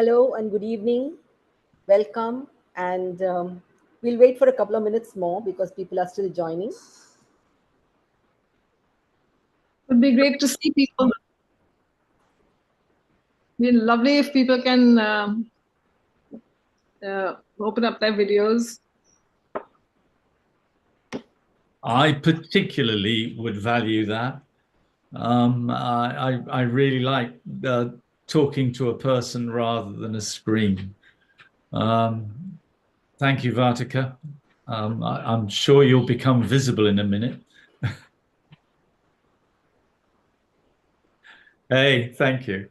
Hello and good evening. Welcome. And we'll wait for a couple of minutes more because people are still joining. Would be great to see people. It'd be lovely if people can open up their videos. I particularly would value that. I really like talking to a person rather than a screen. Thank you, Vartika. I'm sure you'll become visible in a minute. Hey, thank you.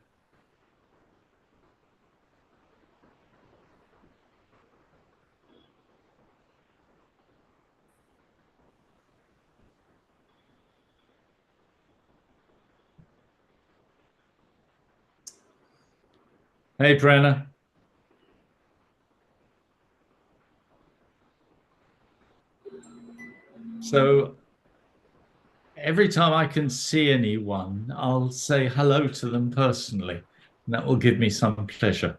Hey, Prerna. So every time I can see anyone, I'll say hello to them personally. And that will give me some pleasure.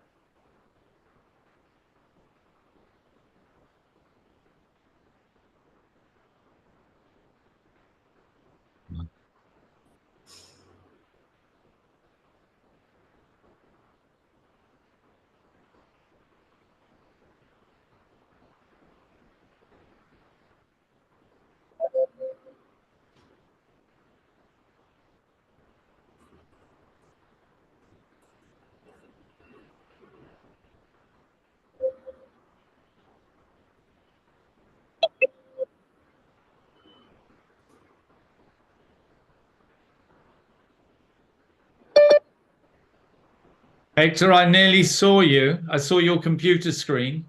Hector, I nearly saw you. I saw your computer screen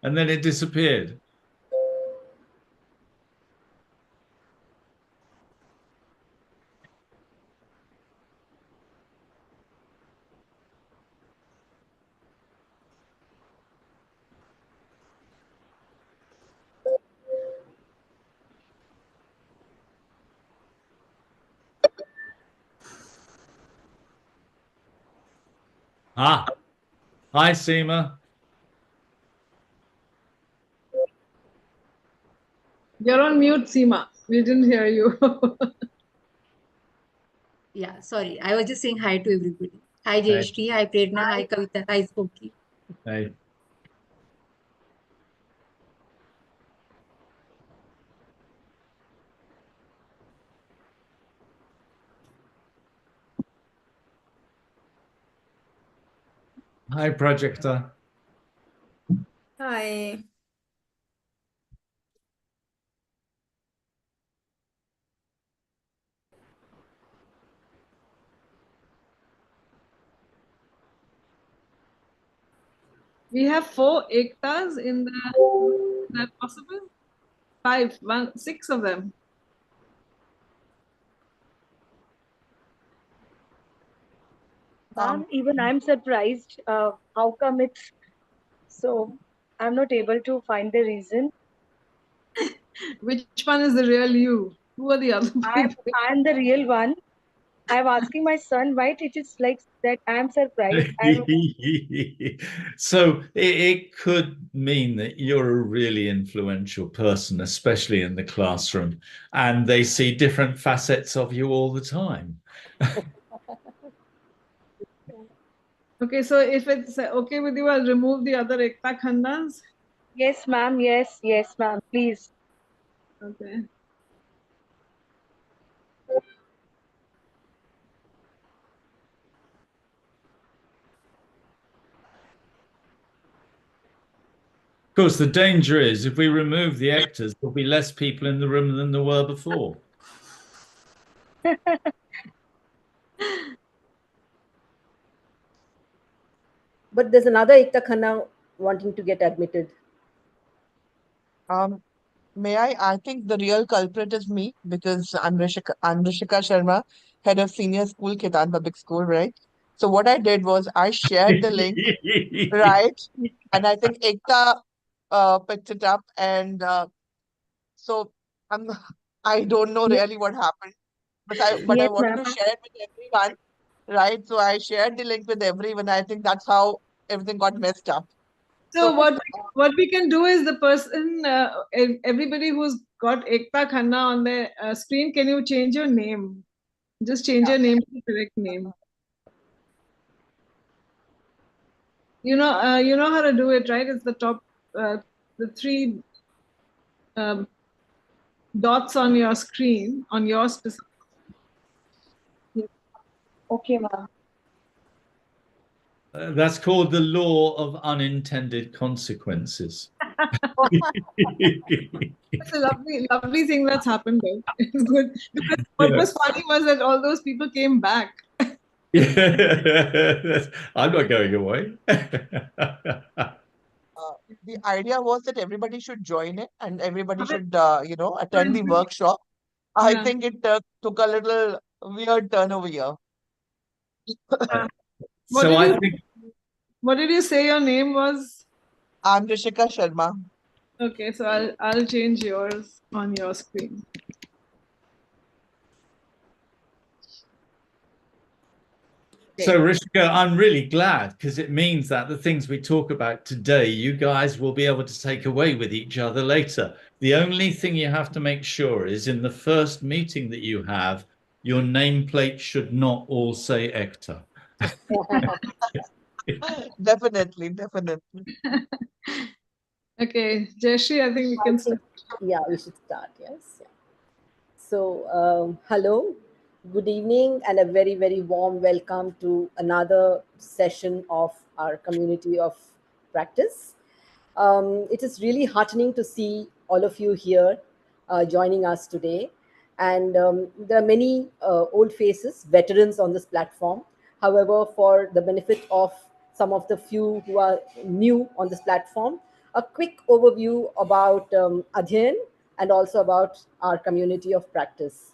and then it disappeared. Ah, hi, Seema. You're on mute, Seema. We didn't hear you. Yeah, sorry. I was just saying hi to everybody. Hi, Jayashree. Hi, Prerna. Hi, Kavita. Hi, Spokey. Hey. Hi, Projector. Hi. We have 4 ektas in the. Is that possible? 6 of them. Even I'm surprised. How come it's so? I'm not able to find the reason. Which one is the real you? Who are the other people? I'm the real one. I'm asking my son why it is like that. I'm surprised. So it could mean that you're a really influential person, especially in the classroom, and they see different facets of you all the time. Okay, so if it's okay with you, I'll remove the other ekta khandas. Yes, ma'am. Yes, ma'am. Please. Okay. Of course, the danger is if we remove the actors, there'll be less people in the room than there were before. But there's another Ekta Khanna wanting to get admitted. May I? I think the real culprit is me because I'm Rishika Sharma, head of senior school, Ketan Public School, right? So what I did was I shared the link, right? And I think Ekta picked it up, and so I'm I don't know really what happened, but I Yes, wanted ma'am. to share it with everyone, right? So I shared the link with everyone. I think that's how everything got messed up. So what we can do is the person, everybody who's got Ekta Khanna on their screen, can you change your name? Just change your name to the correct name. You know how to do it, right? It's the top, the three dots on your screen, on your specific. Okay, ma'am. That's called the law of unintended consequences. It's a lovely thing that's happened though. It's good because what Yeah. was funny was that all those people came back. Yeah. I'm not going away. The idea was that everybody should join it and everybody Have it- should, attend the workshop. I Yeah. think it took a little weird turn over here. What So did I you think What did you say your name was? I'm Rishika Sharma. Okay, so I'll change yours on your screen. so, Rishika, I'm really glad because it means that the things we talk about today, you guys will be able to take away with each other later. The only thing you have to make sure is in the first meeting that you have, your nameplate should not all say Ekta. Definitely, definitely. Okay, Jayashree, I think we can start. Yeah, we should start. Yes. Yeah. So, hello, good evening, and a very, very warm welcome to another session of our community of practice. It is really heartening to see all of you here joining us today. And there are many old faces, veterans on this platform. However, for the benefit of some of the few who are new on this platform, a quick overview about Adhyayan and also about our community of practice.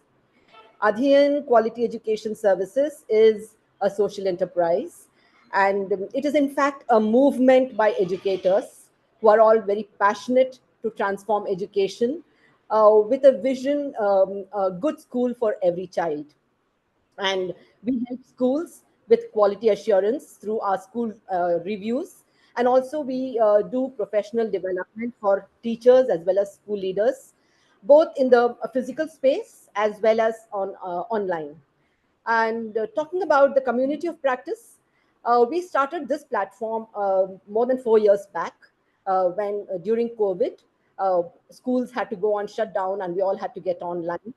Adhyayan Quality Education Services is a social enterprise, and it is in fact a movement by educators who are all very passionate to transform education with a vision, a good school for every child. And we help schools with quality assurance through our school reviews, and also we do professional development for teachers as well as school leaders, both in the physical space as well as on online. And talking about the community of practice, we started this platform more than 4 years back when during COVID, schools had to go on shutdown and we all had to get online.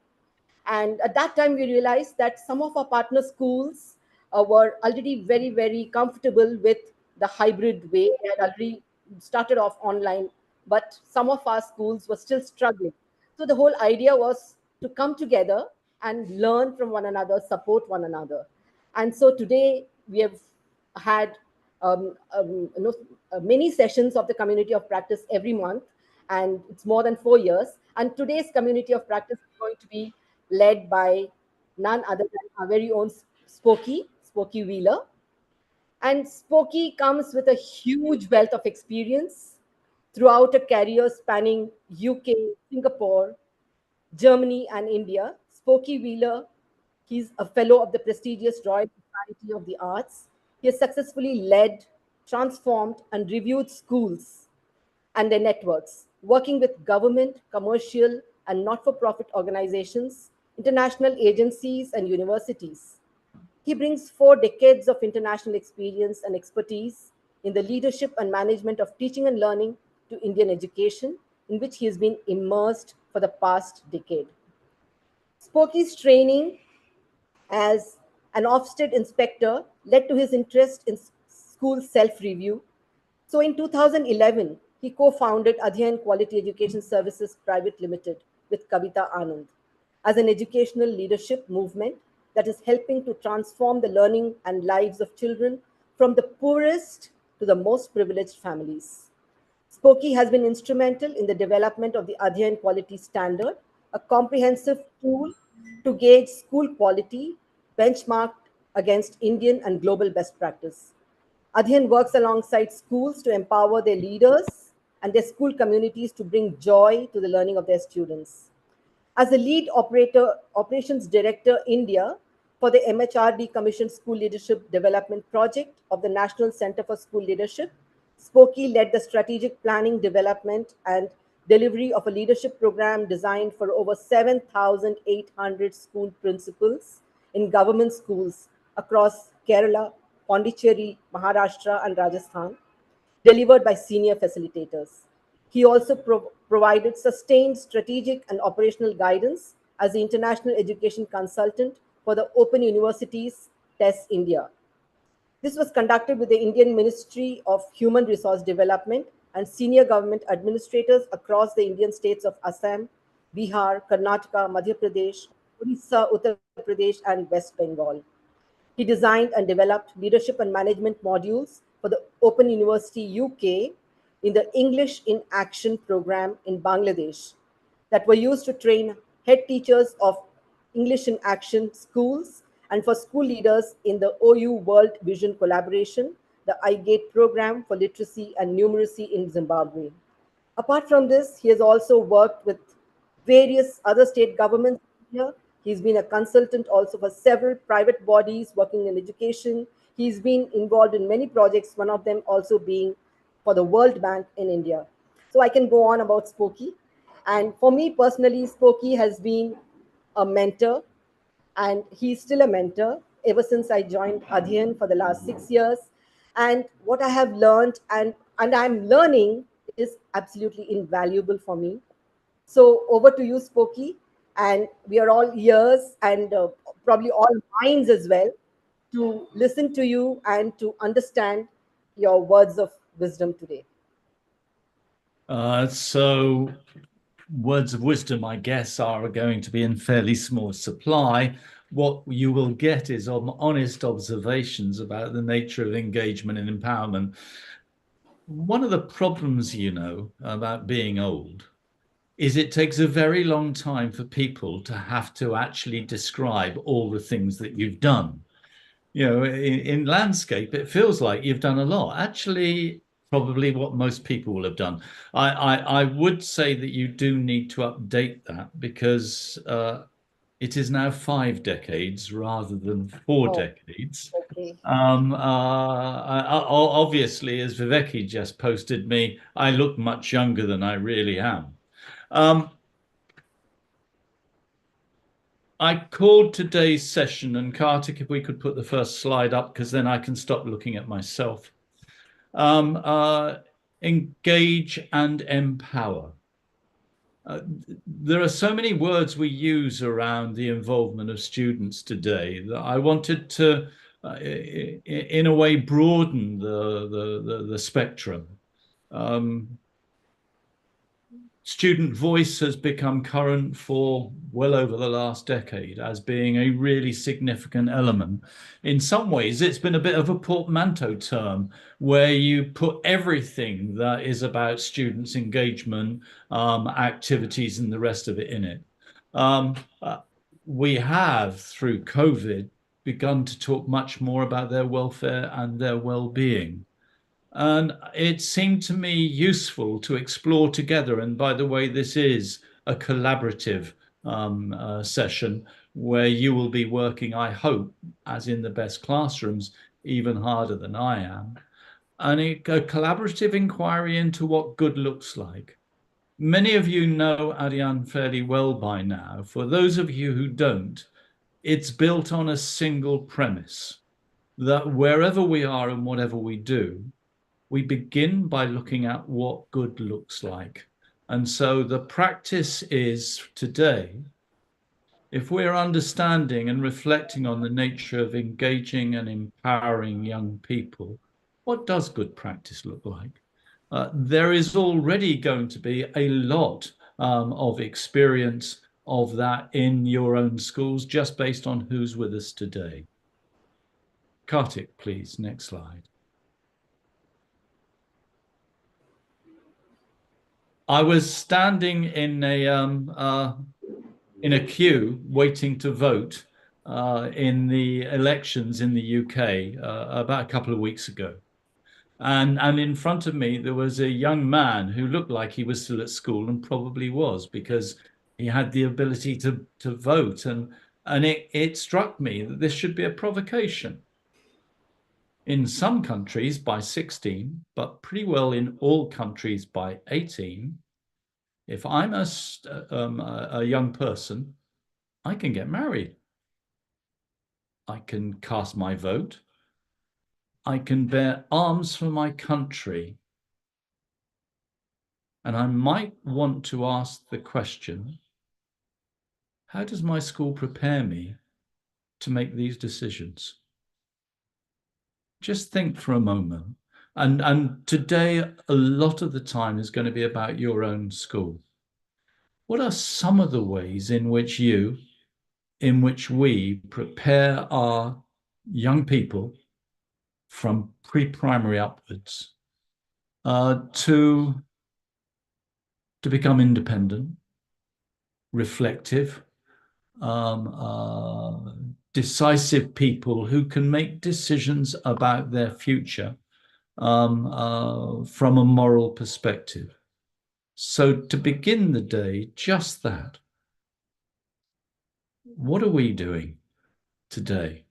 And at that time, we realized that some of our partner schools were already very, very comfortable with the hybrid way. They had already started off online, but some of our schools were still struggling. So the whole idea was to come together and learn from one another, support one another. And so today we have had many sessions of the community of practice every month, and it's more than 4 years. And today's community of practice is going to be led by none other than our very own Spokey Wheeler. And Spokey comes with a huge wealth of experience throughout a career spanning UK, Singapore, Germany, and India. Spokey Wheeler, he's a fellow of the prestigious Royal Society of the Arts. He has successfully led, transformed, and reviewed schools and their networks, working with government, commercial, and not for profit organizations, international agencies, and universities. He brings 4 decades of international experience and expertise in the leadership and management of teaching and learning to Indian education, in which he has been immersed for the past decade. Spokey's training as an Ofsted inspector led to his interest in school self review. So in 2011, he co founded Adhyayan Quality Education Services Private Limited with Kavita Anand as an educational leadership movement that is helping to transform the learning and lives of children from the poorest to the most privileged families. Spokey has been instrumental in the development of the Adhyayan Quality Standard, a comprehensive tool to gauge school quality benchmarked against Indian and global best practice. Adhyayan works alongside schools to empower their leaders and their school communities to bring joy to the learning of their students. As the lead operations director India for the MHRD commissioned School Leadership Development Project of the National Center for School Leadership. Spokey led the strategic planning, development, and delivery of a leadership program designed for over 7,800 school principals in government schools across Kerala, Pondicherry, Maharashtra, and Rajasthan, delivered by senior facilitators. He also provided sustained strategic and operational guidance as the international education consultant for the Open Universities TESS India. This was conducted with the Indian Ministry of Human Resource Development and senior government administrators across the Indian states of Assam, Bihar, Karnataka, Madhya Pradesh, Orissa, Uttar Pradesh, and West Bengal. He designed and developed leadership and management modules for the Open University UK in the English in Action program in Bangladesh that were used to train head teachers of English in Action schools and for school leaders in the OU World Vision Collaboration, the iGate program for literacy and numeracy in Zimbabwe. Apart from this, he has also worked with various other state governments here. He's been a consultant also for several private bodies working in education. He's been involved in many projects, one of them also being for the World Bank in India. So I can go on about Spokey. And for me personally, Spokey has been a mentor, and he's still a mentor ever since I joined Adhyayan for the last 6 years. And what I have learned and I'm learning is absolutely invaluable for me. So over to you, Spokey, and we are all ears and probably all minds as well to listen to you and to understand your words of wisdom today. So words of wisdom, I guess, are going to be in fairly small supply. What you will get is honest observations about the nature of engagement and empowerment. One of the problems, about being old is it takes a very long time for people to have to actually describe all the things that you've done. In landscape, it feels like you've done a lot. Actually, probably what most people will have done. I would say that you do need to update that because it is now 5 decades rather than 4 decades. Okay. Obviously, as Viveki just posted me, I look much younger than I really am. I called today's session, and Kartik, if we could put the first slide up, because then I can stop looking at myself. Engage and empower. There are so many words we use around the involvement of students today that I wanted to, in a way, broaden the spectrum. Student voice has become current for well over the last decade as being a really significant element. In some ways, it's been a bit of a portmanteau term where you put everything that is about students' engagement, activities, and the rest of it in it. We have, through COVID, begun to talk much more about their welfare and their well-being. And it seemed to me useful to explore together. And by the way, this is a collaborative session where you will be working, I hope, as in the best classrooms, even harder than I am. And a collaborative inquiry into what good looks like. Many of you know Adhyayan fairly well by now. For those of you who don't, it's built on a single premise that wherever we are and whatever we do, we begin by looking at what good looks like. And so the practice is today, if we're understanding and reflecting on the nature of engaging and empowering young people, what does good practice look like? There is already going to be a lot of experience of that in your own schools, just based on who's with us today. Kartik, please, next slide. I was standing in a queue waiting to vote in the elections in the UK about a couple of weeks ago. And in front of me, there was a young man who looked like he was still at school and probably was because he had the ability to vote. And And it struck me that this should be a provocation. In some countries by 16, but pretty well in all countries by 18, if I'm a young person, I can get married. I can cast my vote. I can bear arms for my country. And I might want to ask the question, how does my school prepare me to make these decisions? Just think for a moment. And today, a lot of the time is going to be about your own school. What are some of the ways in which we prepare our young people from pre-primary upwards to become independent, reflective, decisive people who can make decisions about their future from a moral perspective? So to begin the day, just that. What are we doing today?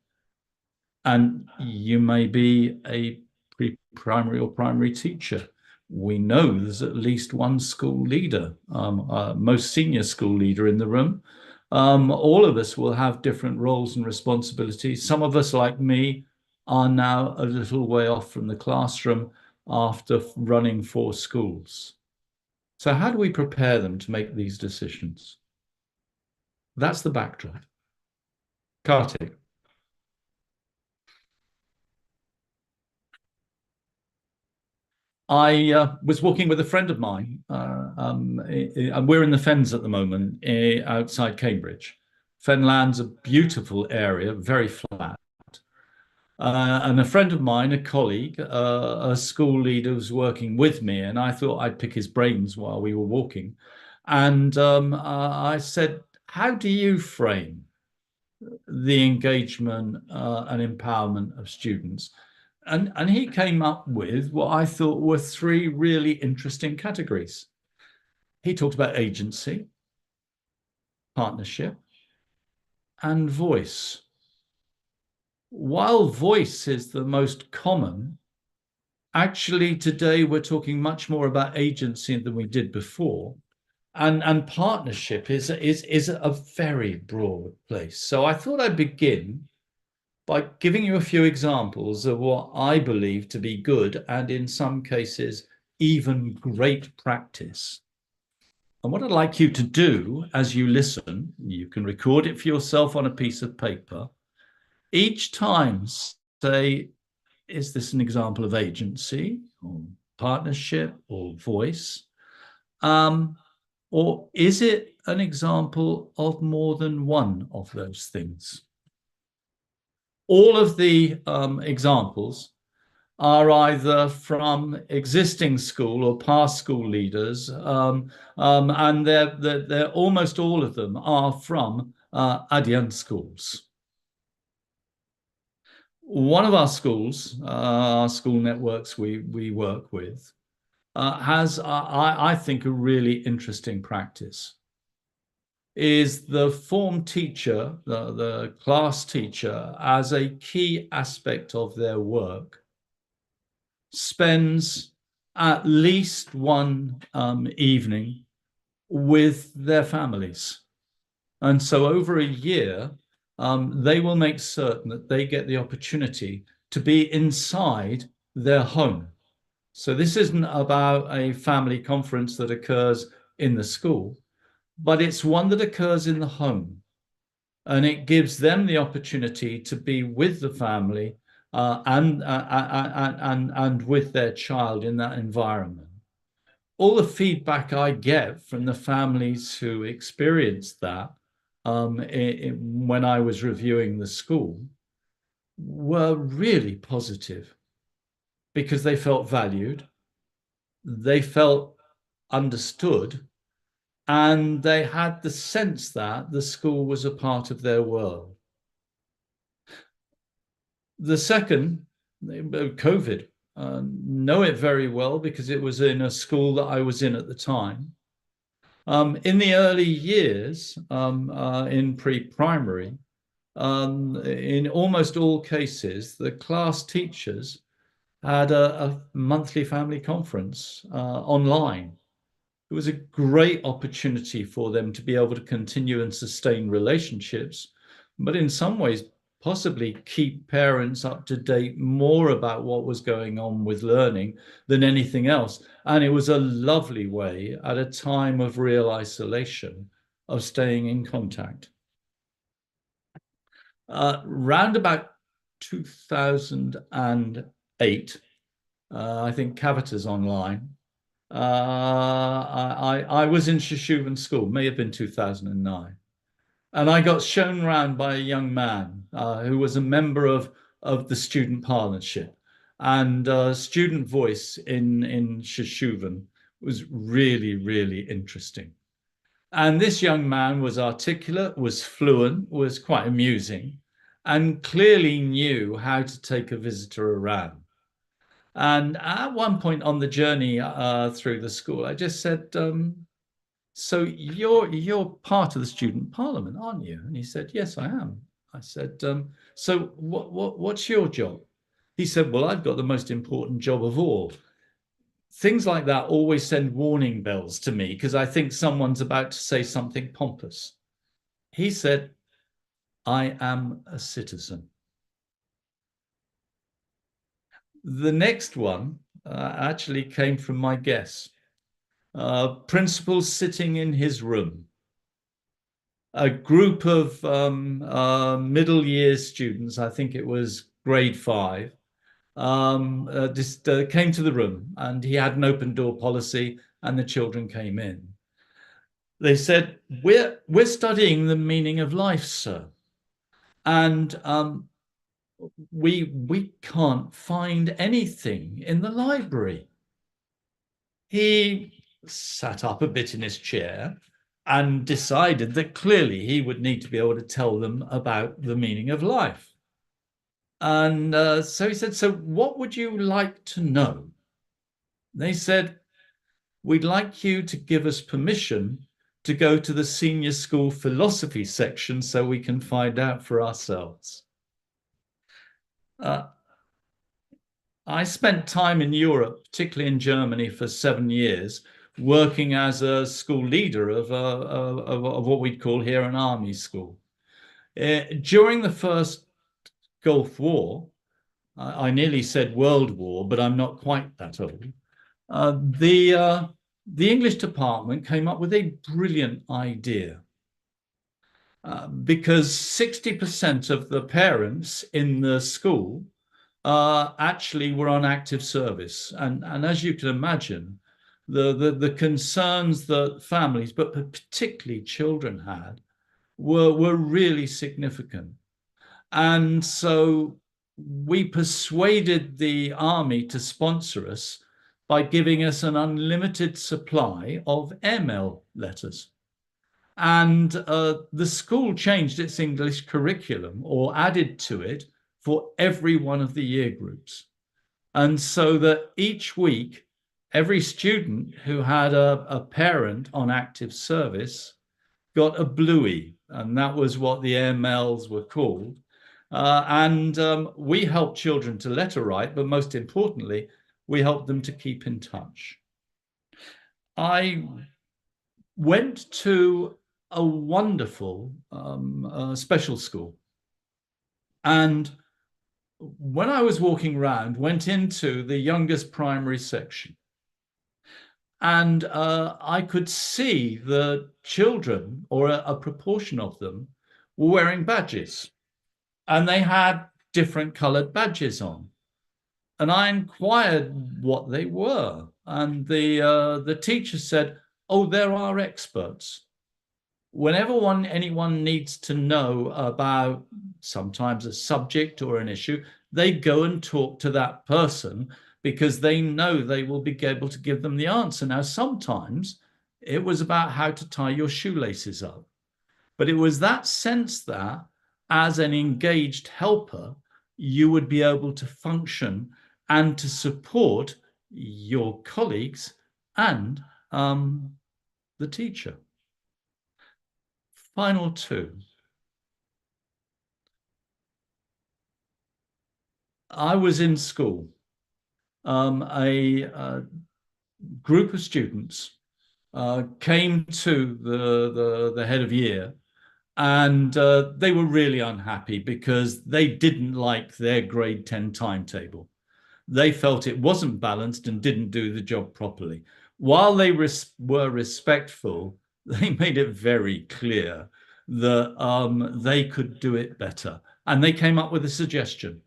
And you may be a pre-primary or primary teacher. We know there's at least one school leader, most senior school leader in the room. All of us will have different roles and responsibilities. Some of us, like me, are now a little way off from the classroom after running 4 schools. So how do we prepare them to make these decisions? That's the backdrop. Kartik. I was walking with a friend of mine. We're in the Fens at the moment, outside Cambridge. Fenland's a beautiful area, very flat. And a friend of mine, a colleague, a school leader was working with me, and I thought I'd pick his brains while we were walking. And I said, how do you frame the engagement and empowerment of students? And he came up with what I thought were 3 really interesting categories. He talked about agency, partnership, and voice. While voice is the most common, actually today we're talking much more about agency than we did before. And partnership is a very broad place. So I thought I'd begin by giving you a few examples of what I believe to be good and in some cases even great practice. And what I'd like you to do as you listen, you can record it for yourself on a piece of paper. Each time say, is this an example of agency or partnership or voice? Or is it an example of more than one of those things? All of the examples are either from existing school or past school leaders, and they're almost all of them are from Adhyayan schools. One of our schools, our school networks we work with, has, I think, a really interesting practice. Is the form teacher, the class teacher, as a key aspect of their work, spends at least one evening with their families. And so over a year, they will make certain that they get the opportunity to be inside their home. So this isn't about a family conference that occurs in the school, but it's one that occurs in the home. And it gives them the opportunity to be with the family and with their child in that environment. All the feedback I get from the families who experienced that when I was reviewing the school were really positive, because they felt valued, they felt understood, and they had the sense that the school was a part of their world. The second, COVID, know it very well because it was in a school that I was in at the time. In the early years, in pre-primary, in almost all cases, the class teachers had a monthly family conference online. It was a great opportunity for them to be able to continue and sustain relationships, but in some ways, possibly keep parents up to date more about what was going on with learning than anything else. And it was a lovely way at a time of real isolation of staying in contact. Round about 2008, I think Cavita's online. I was in Sheshuvan school, may have been 2009. And I got shown round by a young man who was a member of the student partnership. And student voice in Sheshuvan was really, really interesting. And this young man was articulate, was fluent, was quite amusing, and clearly knew how to take a visitor around. And at one point on the journey through the school, I just said, so you're part of the student parliament, aren't you? And he said, yes, I am. I said, so what's your job? He said, well, I've got the most important job of all. Things like that always send warning bells to me because I think someone's about to say something pompous. He said, I am a citizen. The next one actually came from my guess. Principal sitting in his room. A group of middle year students, I think it was grade 5, just came to the room, and he had an open door policy, and the children came in. They said, we're studying the meaning of life, sir. And we can't find anything in the library. He sat up a bit in his chair and decided that clearly he would need to be able to tell them about the meaning of life. And so he said, so what would you like to know? They said, we'd like you to give us permission to go to the senior school philosophy section so we can find out for ourselves. I spent time in Europe, particularly in Germany, for 7 years, working as a school leader of what we'd call here an army school. During the first Gulf War, I nearly said World War, but I'm not quite that old. The English department came up with a brilliant idea. Because 60% of the parents in the school actually were on active service. And as you can imagine, the concerns that families, but particularly children had, were really significant. And so we persuaded the army to sponsor us by giving us an unlimited supply of airmail letters. And the school changed its English curriculum or added to it for every one of the year groups. And so that each week, every student who had a parent on active service got a bluey, and that was what the airmails were called. We helped children to letter write, but most importantly, we helped them to keep in touch. I went to a wonderful special school. And when I was walking around, went into the youngest primary section. And I could see the children, or a proportion of them, were wearing badges. And they had different colored badges on. And I inquired what they were. And the teacher said, oh, they're our experts. Whenever anyone needs to know about sometimes a subject or an issue, they go and talk to that person because they know they will be able to give them the answer. Now, sometimes it was about how to tie your shoelaces up, but it was that sense that as an engaged helper, you would be able to function and to support your colleagues and the teacher. Final two. I was in school. A group of students came to the head of year, and they were really unhappy because they didn't like their grade 10 timetable. They felt it wasn't balanced and didn't do the job properly. While they were respectful, they made it very clear that they could do it better. And they came up with a suggestion.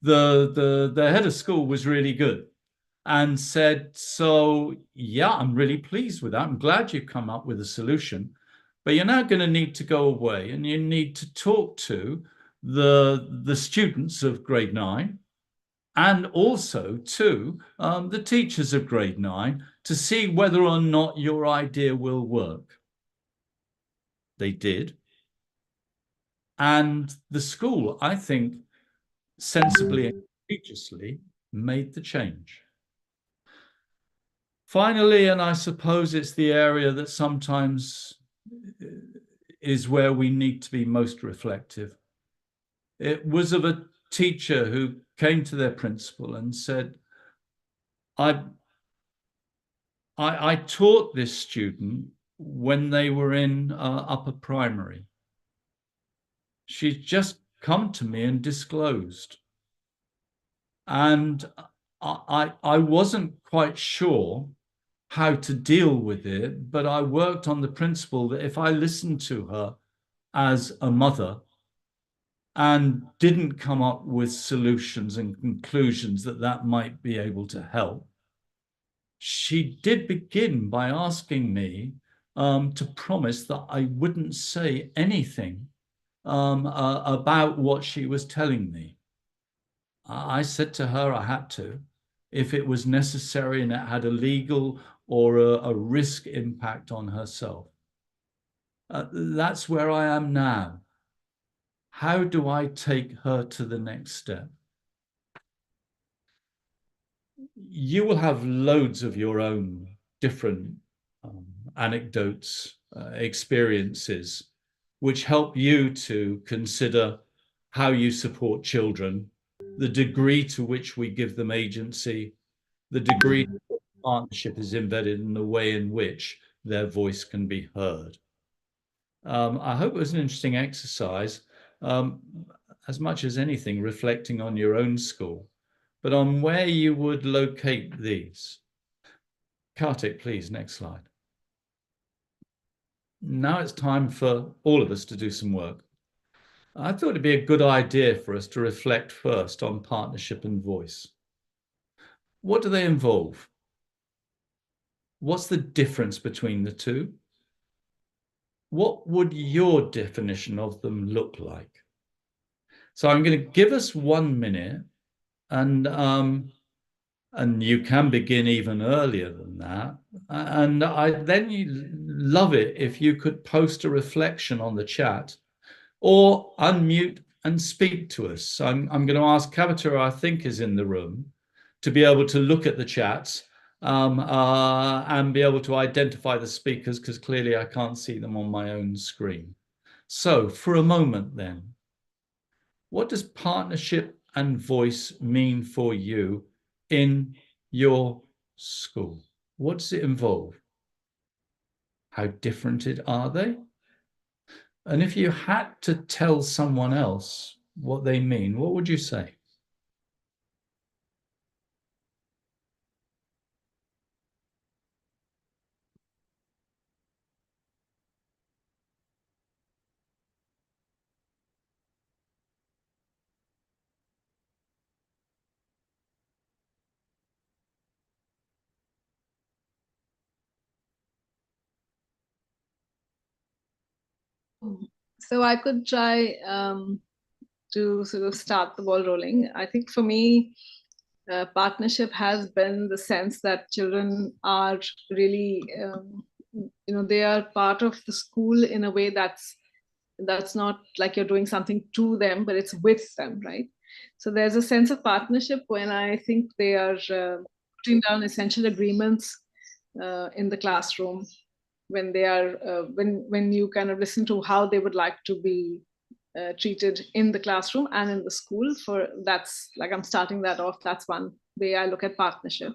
The head of school was really good and said, so yeah, I'm really pleased with that. I'm glad you've come up with a solution, but you're now going to need to go away and you need to talk to the students of grade 9 and also to the teachers of grade 9 to see whether or not your idea will work. They did. And the school, I think, sensibly and courageously made the change. Finally, and I suppose it's the area that sometimes is where we need to be most reflective. It was of a teacher who came to their principal and said, I taught this student when they were in upper primary. She's just come to me and disclosed. And I wasn't quite sure how to deal with it, but I worked on the principle that if I listened to her as a mother and didn't come up with solutions and conclusions that might be able to help, she did begin by asking me to promise that I wouldn't say anything about what she was telling me. I said to her I had to, if it was necessary and it had a legal or a risk impact on herself. That's where I am now. How do I take her to the next step? You will have loads of your own different anecdotes, experiences, which help you to consider how you support children, the degree to which we give them agency, the degree partnership is embedded in the way in which their voice can be heard. I hope it was an interesting exercise, as much as anything, reflecting on your own school, but on where you would locate these. Kartik, please, next slide. Now it's time for all of us to do some work. I thought it'd be a good idea for us to reflect first on partnership and voice. What do they involve? What's the difference between the two? What would your definition of them look like? So I'm going to give us 1 minute, and you can begin even earlier than that. And love it if you could post a reflection on the chat or unmute and speak to us. I'm going to ask Kavita, I think is in the room, to be able to look at the chats and be able to identify the speakers, because clearly I can't see them on my own screen. So for a moment then, what does partnership and voice mean for you in your school? What does it involve? How different are they? And if you had to tell someone else what they mean, what would you say? So I could try to sort of start the ball rolling. I think for me, partnership has been the sense that children are really, they are part of the school in a way that's not like you're doing something to them, but it's with them, right? So there's a sense of partnership when I think they are putting down essential agreements in the classroom, when they are when you kind of listen to how they would like to be treated in the classroom and in the school. That's like, I'm starting that off. That's one way I look at partnership.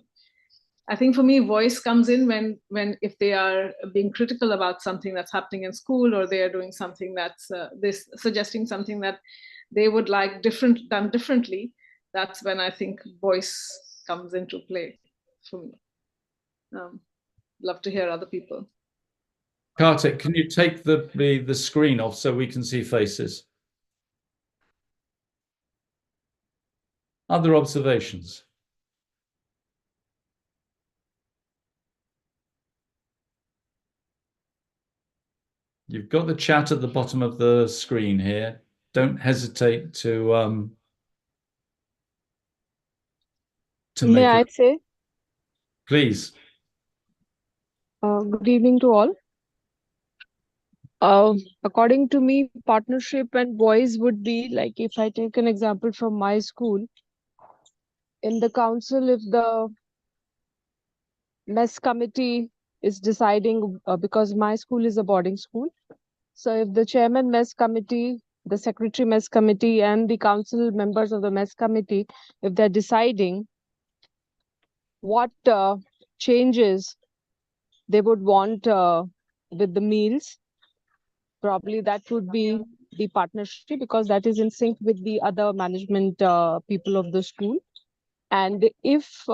I think for me, voice comes in when if they are being critical about something that's happening in school, or they are doing something that's this suggesting something that they would like done differently. That's when I think voice comes into play for me. Love to hear other people. Kartik, can you take the screen off so we can see faces? Other observations? You've got the chat at the bottom of the screen here. Don't hesitate to May I say? Please. Good evening to all. According to me, partnership and voice would be like, if I take an example from my school, in the council, if the mess committee is deciding, because my school is a boarding school, so if the chairman mess committee, the secretary mess committee, and the council members of the mess committee, if they're deciding what changes they would want with the meals, probably that would be the partnership, because that is in sync with the other management people of the school. And if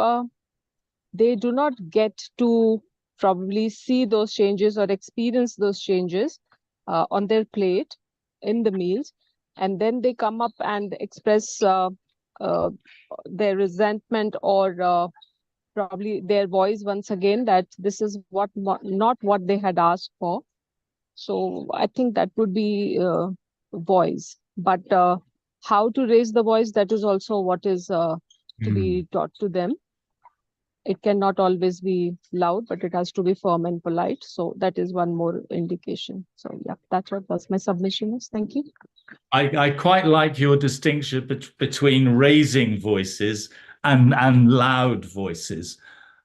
they do not get to probably see those changes or experience those changes on their plate in the meals, and then they come up and express their resentment or probably their voice once again, that this is not what they had asked for. So I think that would be voice. But how to raise the voice, that is also what is to be taught to them. It cannot always be loud, but it has to be firm and polite. So that is one more indication. So yeah, that's what was my submission is. Thank you. I quite like your distinction between raising voices and loud voices.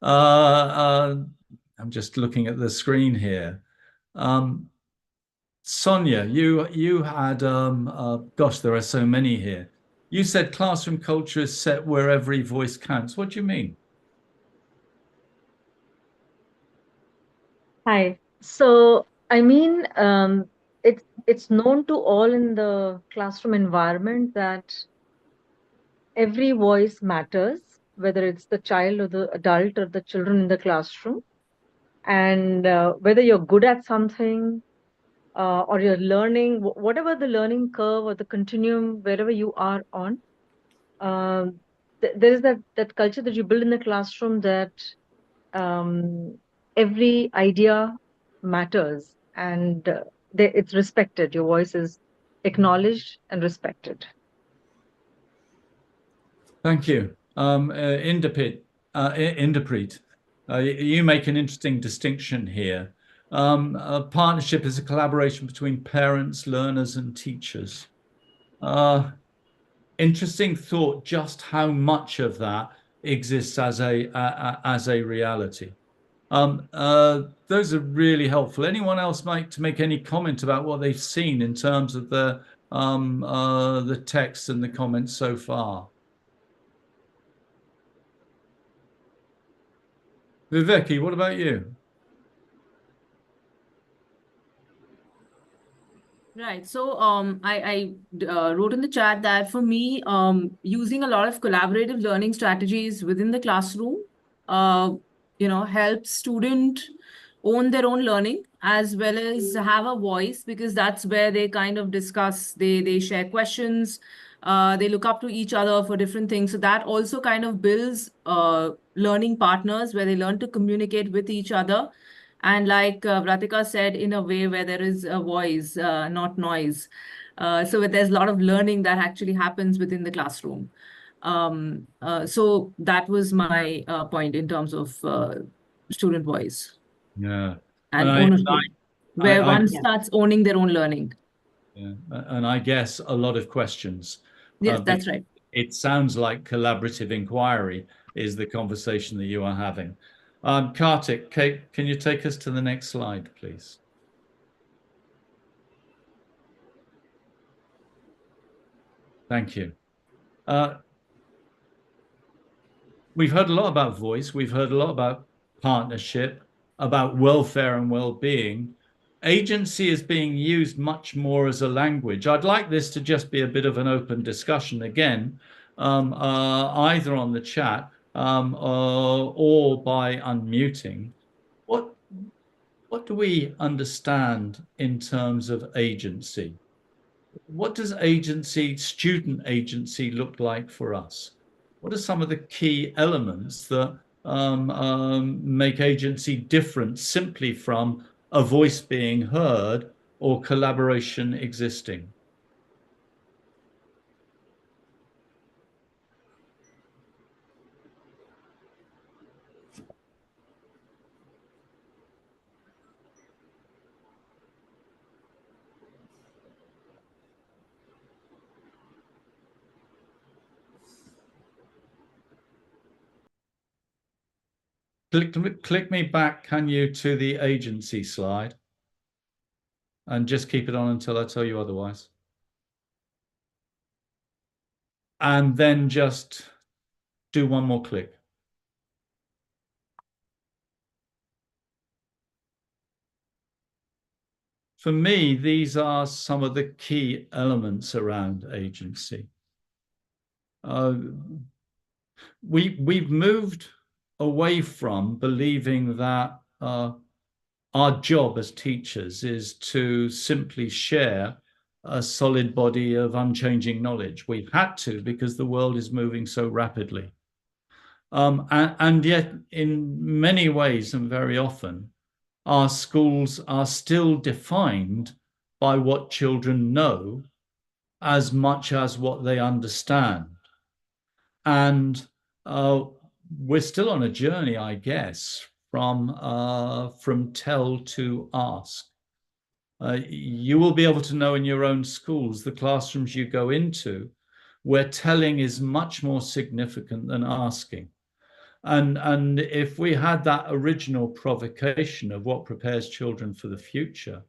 I'm just looking at the screen here. Sonia, you had gosh, there are so many here. You said classroom culture is set where every voice counts. What do you mean? Hi. So, I mean, it's known to all in the classroom environment that every voice matters, whether it's the child or the adult or the children in the classroom, and whether you're good at something or you're learning, whatever the learning curve or the continuum, wherever you are on, there is that culture that you build in the classroom, that every idea matters, and it's respected. Your voice is acknowledged and respected. Thank you. Inderpreet, you make an interesting distinction here. A partnership is a collaboration between parents, learners, and teachers. Interesting thought, just how much of that exists as a reality. Those are really helpful. Anyone else like to make any comment about what they've seen in terms of the text and the comments so far? Viveki, what about you? Right. So I wrote in the chat that for me, using a lot of collaborative learning strategies within the classroom, helps student own their own learning as well as have a voice, because that's where they kind of discuss, they share questions, they look up to each other for different things. So that also kind of builds learning partners where they learn to communicate with each other. And like Vratika said, in a way where there is a voice, not noise. So there's a lot of learning that actually happens within the classroom. So that was my point in terms of student voice. Yeah. And ownership, where one starts owning their own learning. Yeah. And I guess a lot of questions. Yes, that's right. It sounds like collaborative inquiry is the conversation that you are having. Kartik, Kate, can you take us to the next slide, please? Thank you. We've heard a lot about voice. We've heard a lot about partnership, about welfare and well-being. Agency is being used much more as a language. I'd like this to just be a bit of an open discussion again, either on the chat or by unmuting. What do we understand in terms of agency? What does agency, student agency, look like for us? What are some of the key elements that make agency different simply from a voice being heard or collaboration existing? Click me back, can you, to the agency slide? And just keep it on until I tell you otherwise. And then just do one more click. For me, these are some of the key elements around agency. We've moved away from believing that our job as teachers is to simply share a solid body of unchanging knowledge. We've had to because the world is moving so rapidly. And yet, in many ways and very often, our schools are still defined by what children know as much as what they understand. And we're still on a journey, I guess, from tell to ask. You will be able to know in your own schools, the classrooms you go into, where telling is much more significant than asking. And if we had that original provocation of what prepares children for the future,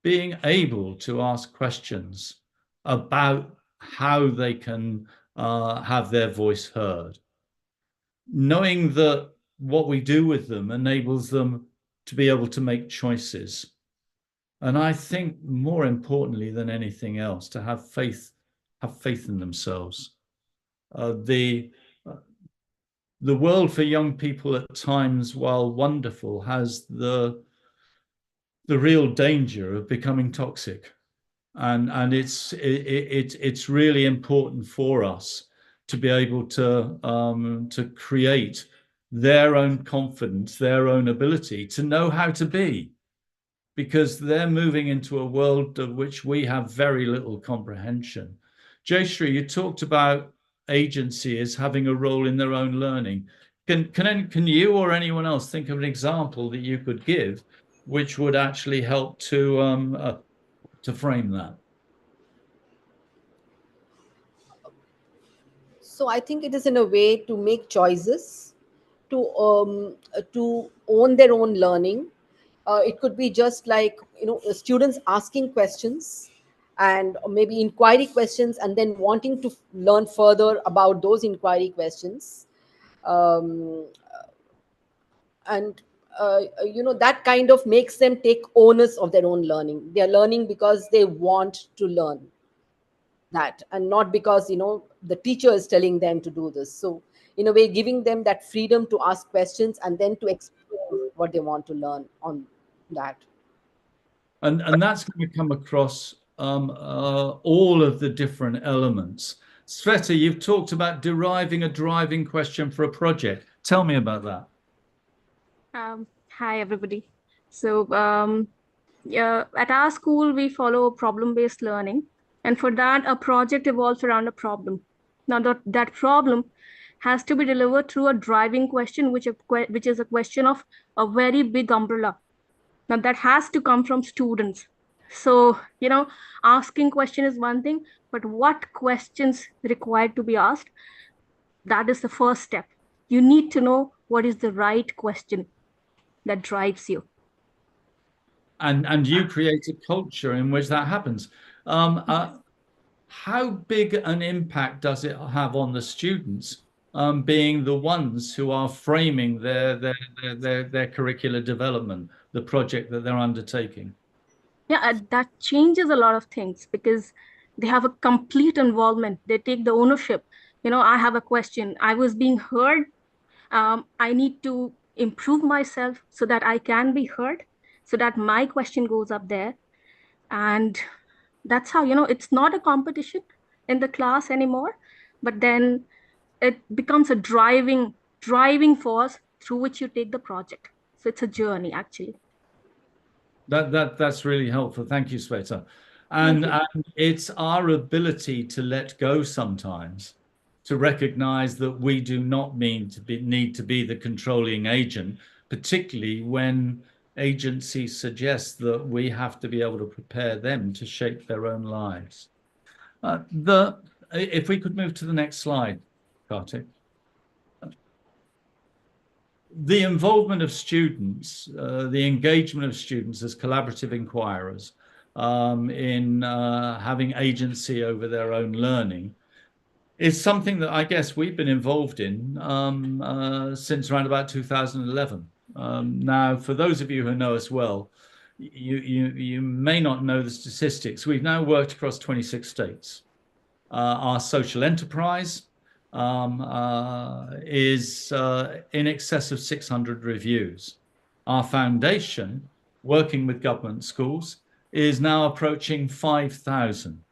being able to ask questions about how they can have their voice heard, knowing that what we do with them enables them to be able to make choices. And I think more importantly than anything else, to have faith in themselves. The world for young people at times, while wonderful, has the real danger of becoming toxic. And it's really important for us to be able to create their own confidence, their own ability to know how to be, because they're moving into a world of which we have very little comprehension. Jayshree, you talked about agency as having a role in their own learning. Can you or anyone else think of an example that you could give which would actually help to frame that? So I think it is in a way to make choices, to own their own learning. It could be just like, students asking questions and maybe inquiry questions, and then wanting to learn further about those inquiry questions. Um, and that kind of makes them take onus of their own learning. They are learning because they want to learn that, and not because the teacher is telling them to do this. So in a way, giving them that freedom to ask questions and then to explore what they want to learn on that. And that's going to come across all of the different elements. Sveta, you've talked about deriving a driving question for a project. Tell me about that. Hi, everybody. So at our school, we follow problem-based learning. And for that, a project evolves around a problem. Now, that problem has to be delivered through a driving question, which is a question of a very big umbrella. Now, that has to come from students. So, asking question is one thing, but what questions required to be asked, that is the first step. You need to know what is the right question that drives you. And you create a culture in which that happens. how big an impact does it have on the students, being the ones who are framing their curricular development, the project that they're undertaking? Yeah, that changes a lot of things because they have a complete involvement. They take the ownership. I have a question. I was being heard. I need to improve myself so that I can be heard, so that my question goes up there. And that's how, it's not a competition in the class anymore, but then it becomes a driving force through which you take the project. So it's a journey, actually. That's really helpful. Thank you, Sweta. And it's our ability to let go sometimes, to recognize that we do not need to be the controlling agent, particularly when agencies suggest that we have to be able to prepare them to shape their own lives. If we could move to the next slide, Kartik. The involvement of students, the engagement of students as collaborative inquirers in having agency over their own learning is something that I guess we've been involved in since around about 2011. Now, for those of you who know us well, you may not know the statistics. We've now worked across 26 states. Our social enterprise is in excess of 600 reviews. Our foundation, working with government schools, is now approaching 5,000.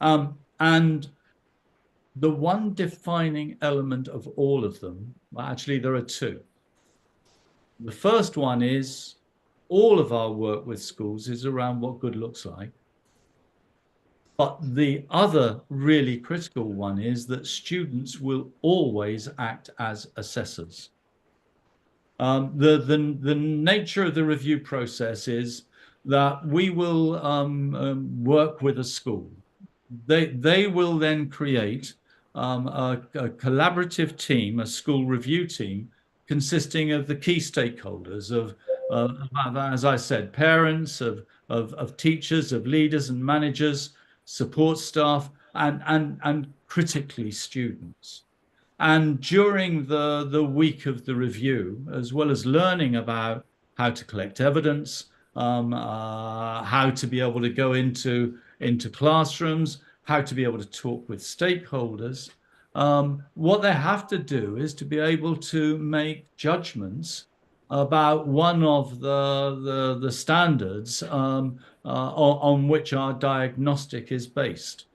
And the one defining element of all of them, well, actually there are two. The first one is all of our work with schools is around what good looks like. But the other really critical one is that students will always act as assessors. The nature of the review process is that we will work with a school. They will then create a collaborative team, a school review team, consisting of the key stakeholders of as I said, parents, of teachers, of leaders and managers, support staff, and critically students. And during the week of the review, as well as learning about how to collect evidence, how to be able to go into classrooms, how to be able to talk with stakeholders, what they have to do is to be able to make judgments about one of the standards on which our diagnostic is based.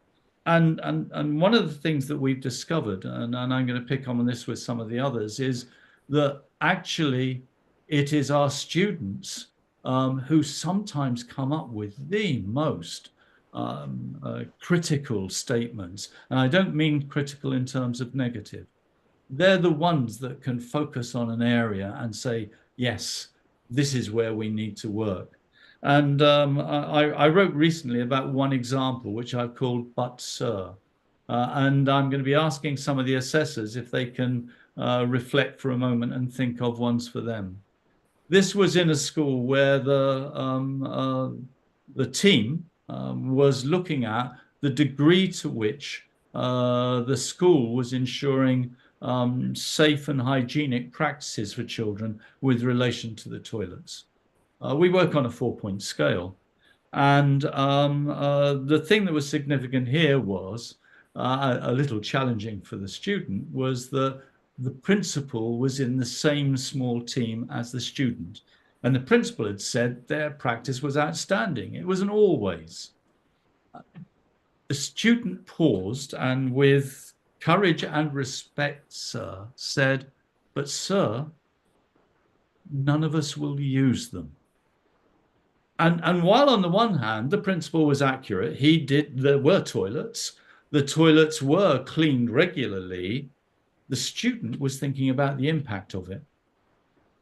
And one of the things that we've discovered, and I'm going to pick on this with some of the others, is that actually it is our students who sometimes come up with the most critical statements. And I don't mean critical in terms of negative. They're the ones that can focus on an area and say, yes, this is where we need to work. And I wrote recently about one example, which I've called But Sir. And I'm going to be asking some of the assessors if they can reflect for a moment and think of ones for them. This was in a school where the team was looking at the degree to which the school was ensuring safe and hygienic practices for children with relation to the toilets. We work on a 4-point scale. And the thing that was significant here was a little challenging for the student was that the principal was in the same small team as the student. And the principal had said their practice was outstanding. It wasn't always. The student paused and with courage and respect, sir, said, but sir, none of us will use them. And while on the one hand, the principal was accurate, there were toilets, the toilets were cleaned regularly, the student was thinking about the impact of it.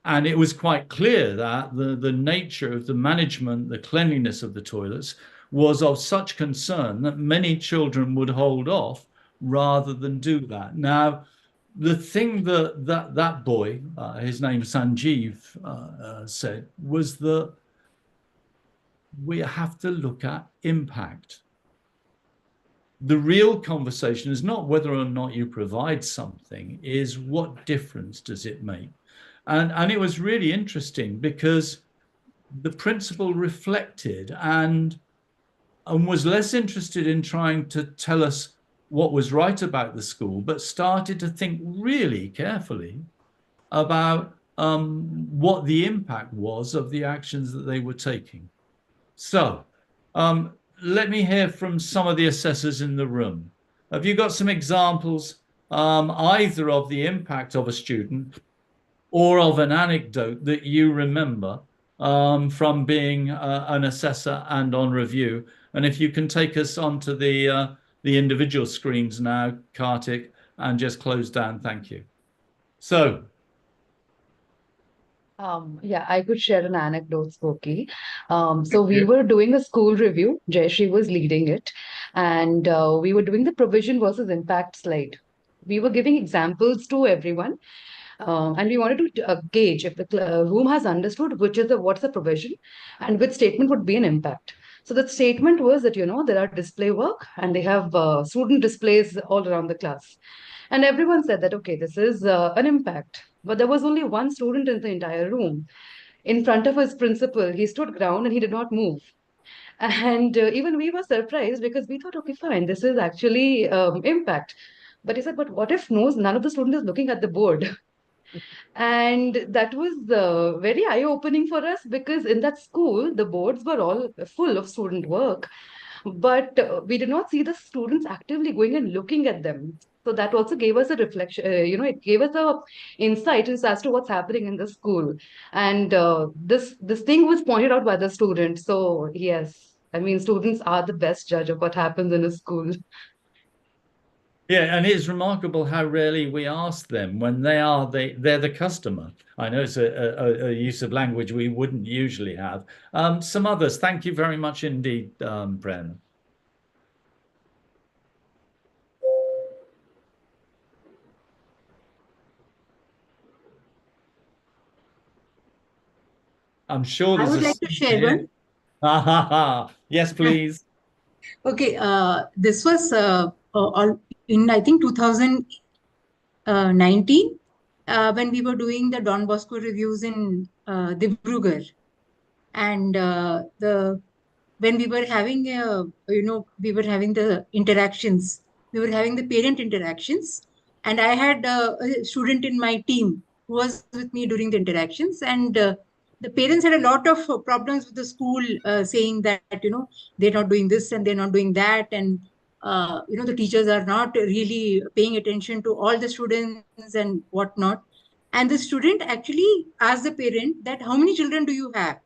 And it was quite clear that the nature of the management, the cleanliness of the toilets was of such concern that many children would hold off rather than do that. Now, the thing that boy, his name Sanjeev, said was that we have to look at impact. the real conversation is not whether or not you provide something, is what difference does it make? And it was really interesting because the principal reflected and was less interested in trying to tell us what was right about the school, but started to think really carefully about what the impact was of the actions that they were taking. So let me hear from some of the assessors in the room. Have you got some examples either of the impact of a student or of an anecdote that you remember from being an assessor and on review? And if you can take us onto the individual screens now, Kartik, and just close down, thank you. So. Yeah, I could share an anecdote, Spokey. So we were doing a school review. Jayashree was leading it, and we were doing the provision versus impact slide. We were giving examples to everyone, and we wanted to gauge if the room has understood what's the provision and which statement would be an impact. So the statement was that, there are display work and they have student displays all around the class. And everyone said that, okay, this is an impact. But there was only one student in the entire room. In front of his principal, he stood ground and he did not move. And even we were surprised because we thought, okay, fine, this is actually impact. But he said, but what if none of the students is looking at the board? And that was very eye-opening for us because in that school, the boards were all full of student work. But we did not see the students actively going and looking at them. So that also gave us a reflection, it gave us a insight as to what's happening in the school. And this thing was pointed out by the students. So yes, I mean, students are the best judge of what happens in a school. Yeah, and it's remarkable how rarely we ask them when they're the customer. I know it's a use of language we wouldn't usually have. Some others, thank you very much indeed, Prem. I'm sure I there's would like to share one. Yes, please. Okay, this was in, I think, 2019 when we were doing the Don Bosco reviews in Dibrugarh. And when we were having, we were having the interactions, we were having the parent interactions. And I had a student in my team who was with me during the interactions. And the parents had a lot of problems with the school saying that, they're not doing this and they're not doing that. And, the teachers are not really paying attention to all the students and whatnot. And the student actually asked the parent that, how many children do you have?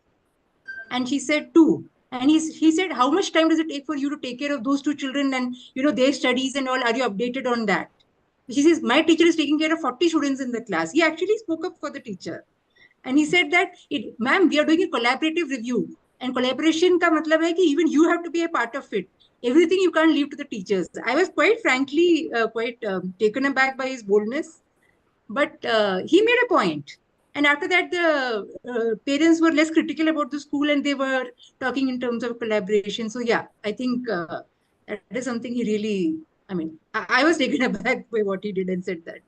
And she said, two. And he said, how much time does it take for you to take care of those two children and, their studies and all? Are you updated on that? She says, my teacher is taking care of 40 students in the class. He actually spoke up for the teacher. And he said that, ma'am, we are doing a collaborative review. And collaboration ka matlab hai ki even you have to be a part of it. Everything you can't leave to the teachers. I was quite frankly, taken aback by his boldness. But he made a point. And after that, the parents were less critical about the school and they were talking in terms of collaboration. So yeah, I think that is something he really, I was taken aback by what he did and said that.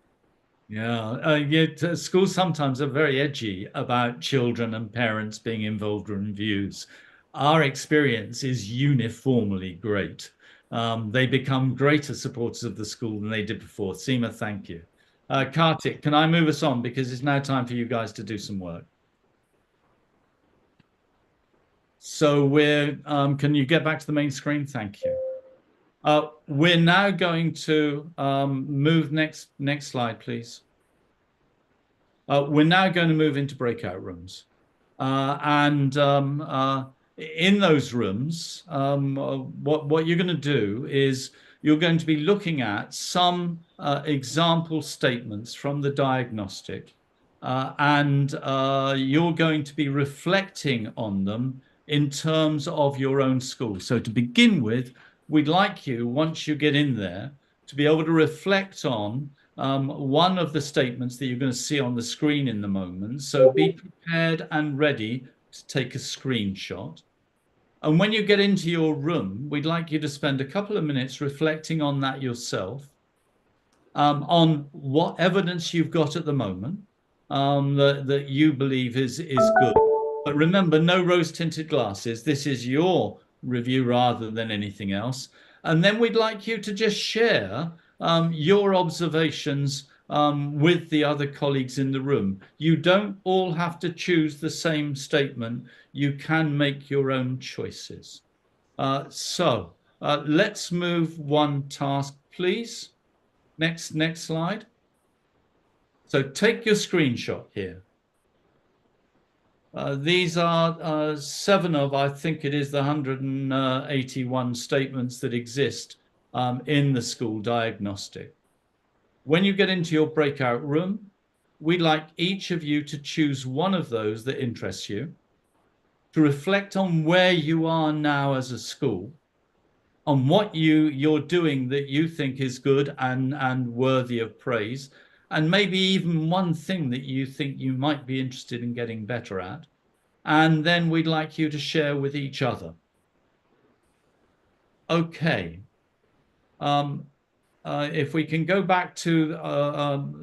Yeah, schools sometimes are very edgy about children and parents being involved in reviews. Our experience is uniformly great. They become greater supporters of the school than they did before. Seema, thank you. Kartik, can I move us on because it's now time for you guys to do some work. So can you get back to the main screen? Thank you. We're now going to move next slide, please. We're now going to move into breakout rooms. In those rooms, what you're going to do is you're going to be looking at some example statements from the diagnostic, and you're going to be reflecting on them in terms of your own school. So to begin with, we'd like you, once you get in there, to be able to reflect on one of the statements that you're going to see on the screen in the moment. So be prepared and ready to take a screenshot. And when you get into your room, we'd like you to spend a couple of minutes reflecting on that yourself, on what evidence you've got at the moment that you believe is good. But remember, no rose-tinted glasses. This is your review rather than anything else. And then we'd like you to just share your observations with the other colleagues in the room. You don't all have to choose the same statement. You can make your own choices. So let's move one task, please. Next slide. So take your screenshot here. These are 7 of, I think it is the 181 statements that exist in the school diagnostic. When you get into your breakout room, we'd like each of you to choose one of those that interests you, to reflect on where you are now as a school, on what you're doing that you think is good and worthy of praise, and maybe even one thing that you think you might be interested in getting better at. And then we'd like you to share with each other. Okay. If we can go back to,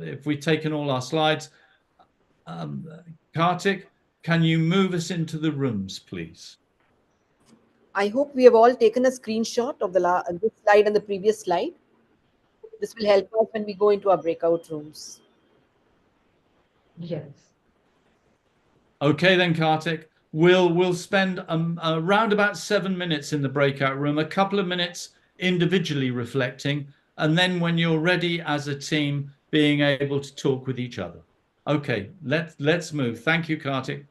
if we've taken all our slides, Kartik, can you move us into the rooms, please? I hope we have all taken a screenshot of this slide and the previous slide. This will help us when we go into our breakout rooms. Yes. Okay then, Kartik. We'll spend around about 7 minutes in the breakout room, a couple of minutes individually reflecting, and then when you're ready as a team, being able to talk with each other. Okay, let's move. Thank you, Kartik.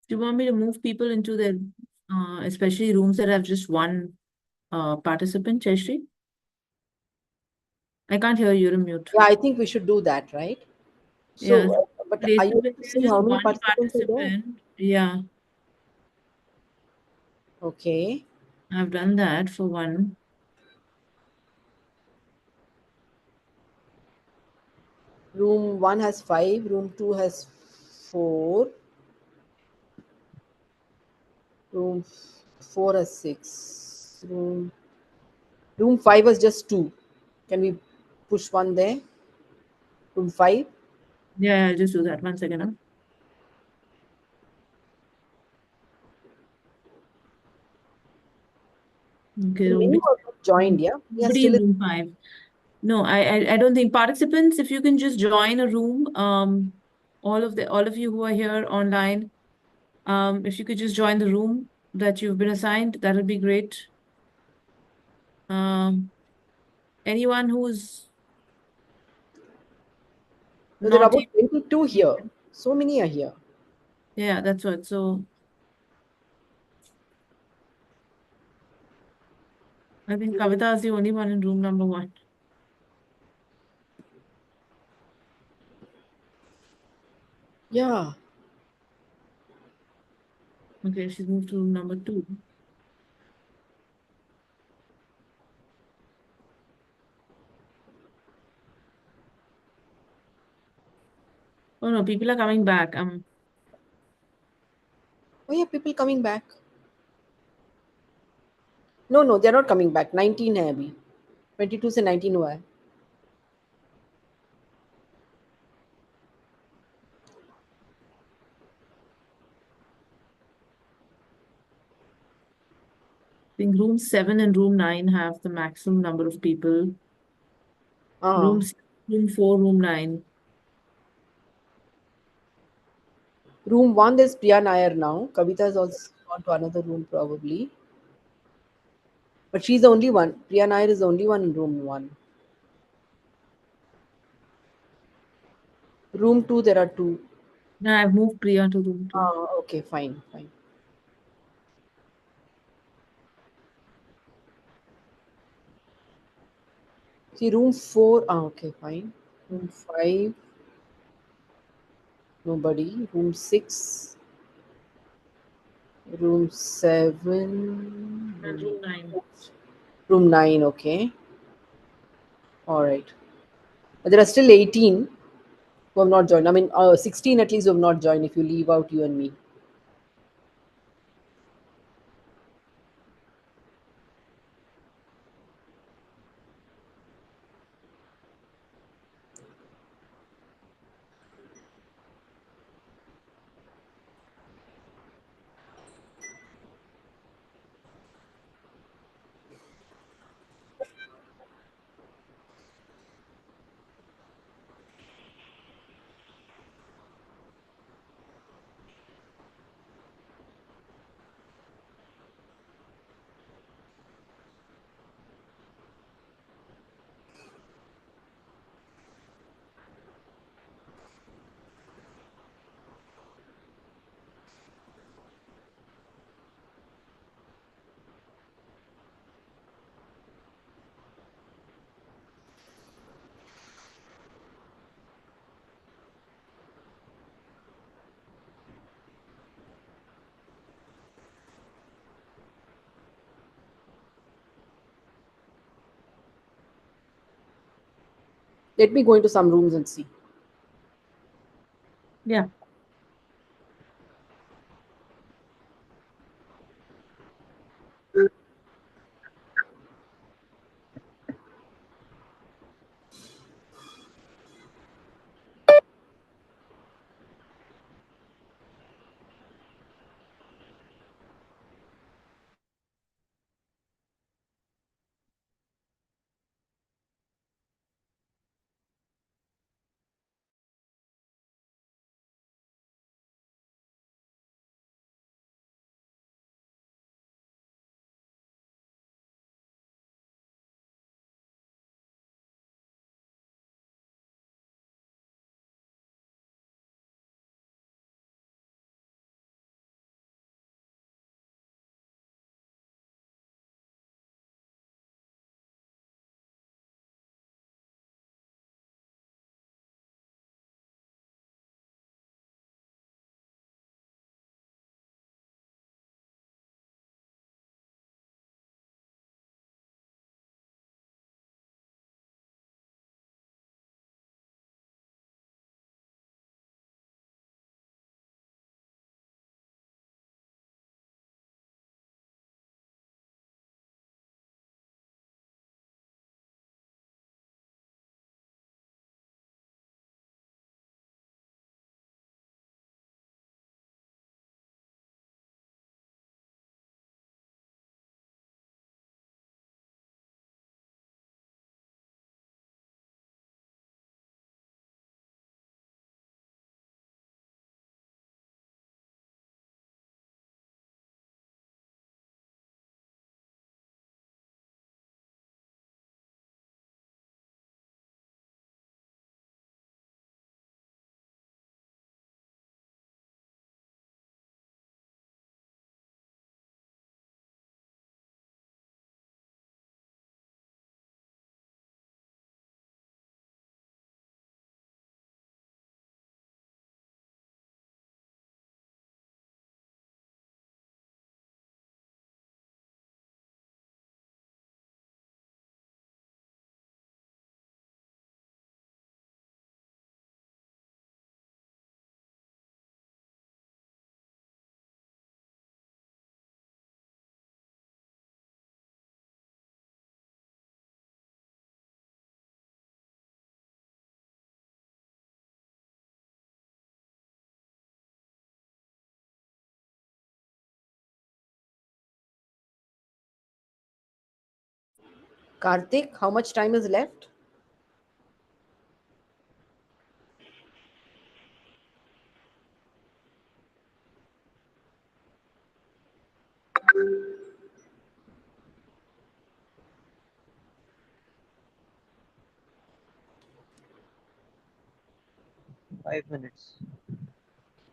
Do you want me to move people into the, especially rooms that have just one participant, Cheshri? I can't hear you, you're mute. Yeah, I think we should do that, right? Yeah, So, but are places you where able to there's see just how many one participants are there? participant. Yeah, Okay. I've done that for one. Room 1 has 5, room 2 has 4, room 4 has 6, room 5 has just 2. Can we push one there? Room 5? Yeah, I'll just do that. 1 second. Huh? Okay, So room many were joined, yeah? Yeah, nobody still in room 5. No, I don't think participants, if you can just join a room, all of you who are here online, if you could just join the room that you've been assigned, that would be great. Anyone who's no, there are not about able, 22 here. So many are here. yeah, that's what. So I think Kavita is the only one in room number 1. Yeah. Okay, she's moved to room number 2. Oh no, people are coming back. Oh, yeah, people coming back. No, no, they're not coming back. 19 है अभी. 22 से 19 हुआ है. I think room 7 and room 9 have the maximum number of people. Room 6, room 4, room 9. Room 1, there's Priya Nair now. Kavita has also gone to another room probably. But she's the only one. Priya Nair is the only one in room 1. Room 2, there are 2. No, I've moved Priya to room 2. Okay, fine, fine. See, room 4, okay, fine. Room 5, nobody. Room 6, room 7, And room 9. room 9, okay. All right. But there are still 18 who have not joined. I mean, 16 at least who have not joined if you leave out you and me. Let me go into some rooms and see. Yeah. Karthik, how much time is left?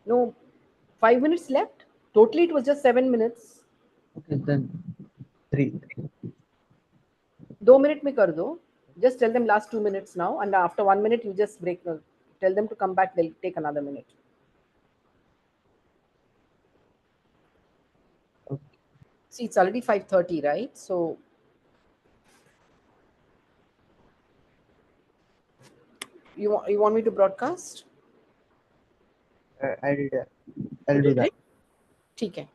No, 5 minutes left. Totally, it was just 7 minutes. Okay, then 3. 2 minute में कर दो. Just tell them last 2 minutes now, and after 1 minute you just break. Tell them to come back. They'll take another minute. Okay. See, it's already 5:30, right? So you want me to broadcast? I did. I'll do that. ठीक है.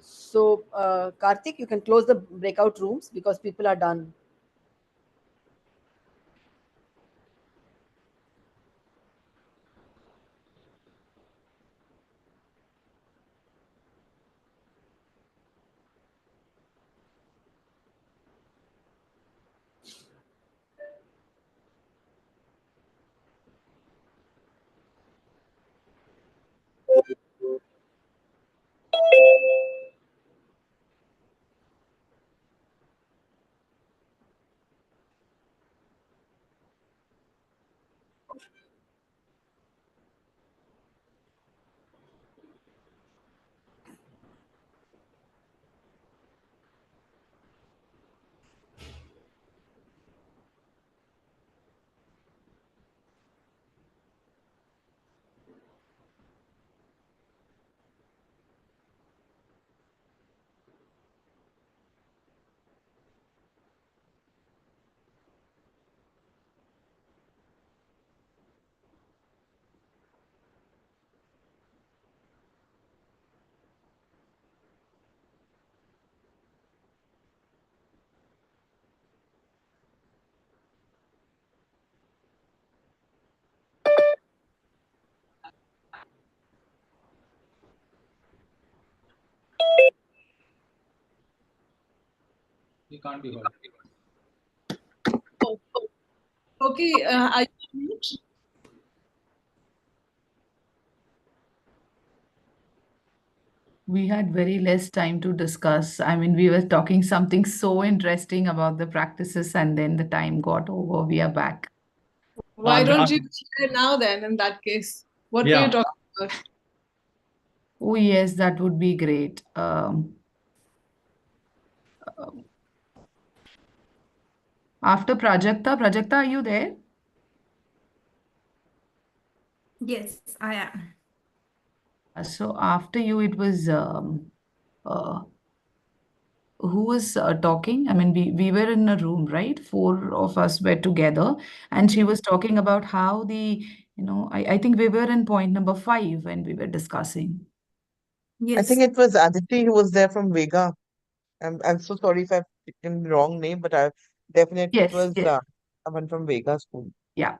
So, Karthik, you can close the breakout rooms because people are done. You can't be heard. Okay, are you on mute? We had very less time to discuss. I mean, we were talking something so interesting about the practices, and then the time got over. We are back. Why don't you share now then, in that case? What were you talking about? Oh, yes, that would be great. After Prajakta, are you there? Yes, I am. So after you, it was who was talking? I mean, we were in a room, right? 4 of us were together, and she was talking about how I think we were in point number 5 when we were discussing. I think Yes. it was Aditi who was there from Vega. I'm so sorry if I've taken the wrong name, but it Yes, was yes. someone from Vega school. Yeah.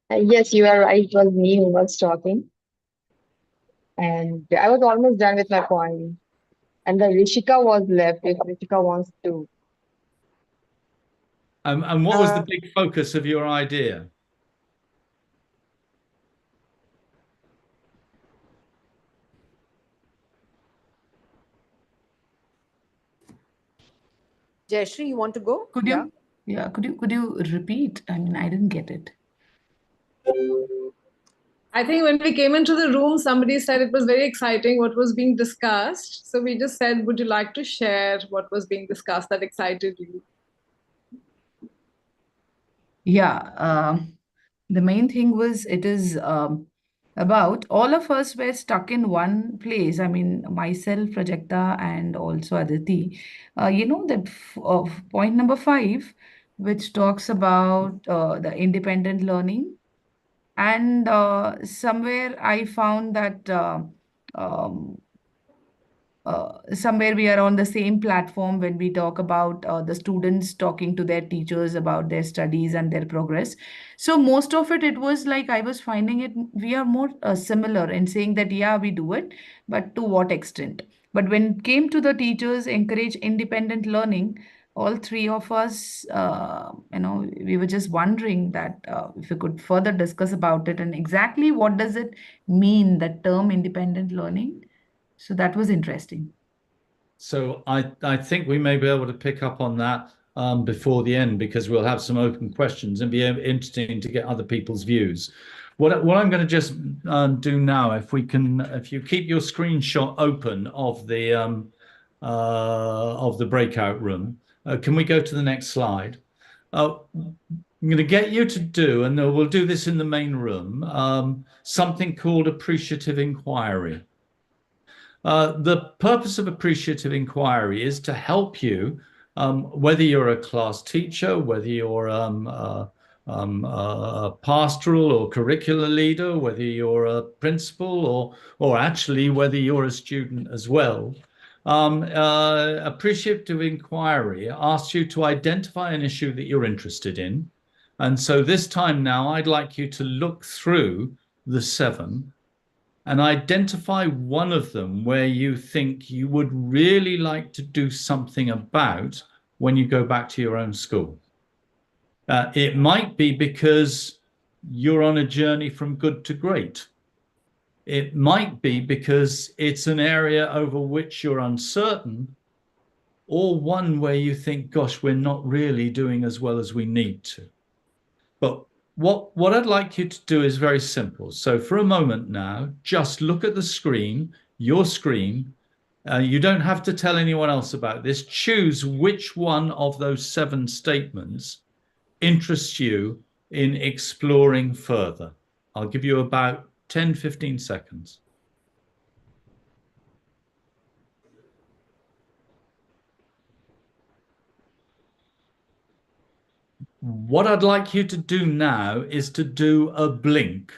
Yes, you are right. It was me who was talking. And I was almost done with my point. And the Rishika was left if Rishika wants to. And what was the big focus of your idea? Jayashree, you want to go? Could you repeat? I mean, I didn't get it. I think when we came into the room, somebody said it was very exciting what was being discussed. So we just said, would you like to share what was being discussed that excited you? Yeah. the main thing was it is about all of us were stuck in one place. I mean, myself, Prajakta, and also Aditi. That point number 5, which talks about the independent learning. And somewhere I found that um, somewhere we are on the same platform when we talk about the students talking to their teachers about their studies and their progress. So most of it was like I was finding it, we are more similar in saying that, yeah, we do it, but to what extent? But when it came to the teachers encourage independent learning, all three of us, we were just wondering that if we could further discuss about it and exactly what does it mean, that term independent learning. So that was interesting. So I think we may be able to pick up on that before the end, because we'll have some open questions and be interesting to get other people's views. What I'm going to just do now, if you keep your screenshot open of the breakout room, can we go to the next slide? I'm going to get you to do, and we'll do this in the main room, something called appreciative inquiry. The purpose of appreciative inquiry is to help you, whether you're a class teacher, whether you're a pastoral or curricular leader, whether you're a principal, or actually whether you're a student as well. Appreciative inquiry asks you to identify an issue that you're interested in. And so this time now, I'd like you to look through the 7 and identify one of them where you think you would really like to do something about when you go back to your own school. It might be because you're on a journey from good to great. It might be because it's an area over which you're uncertain, or one where you think, gosh, we're not really doing as well as we need to. But what I'd like you to do is very simple. So for a moment now, just look at the screen, your screen. You don't have to tell anyone else about this. Choose which one of those 7 statements interests you in exploring further. I'll give you about 10, 15 seconds. What I'd like you to do now is to do a blink.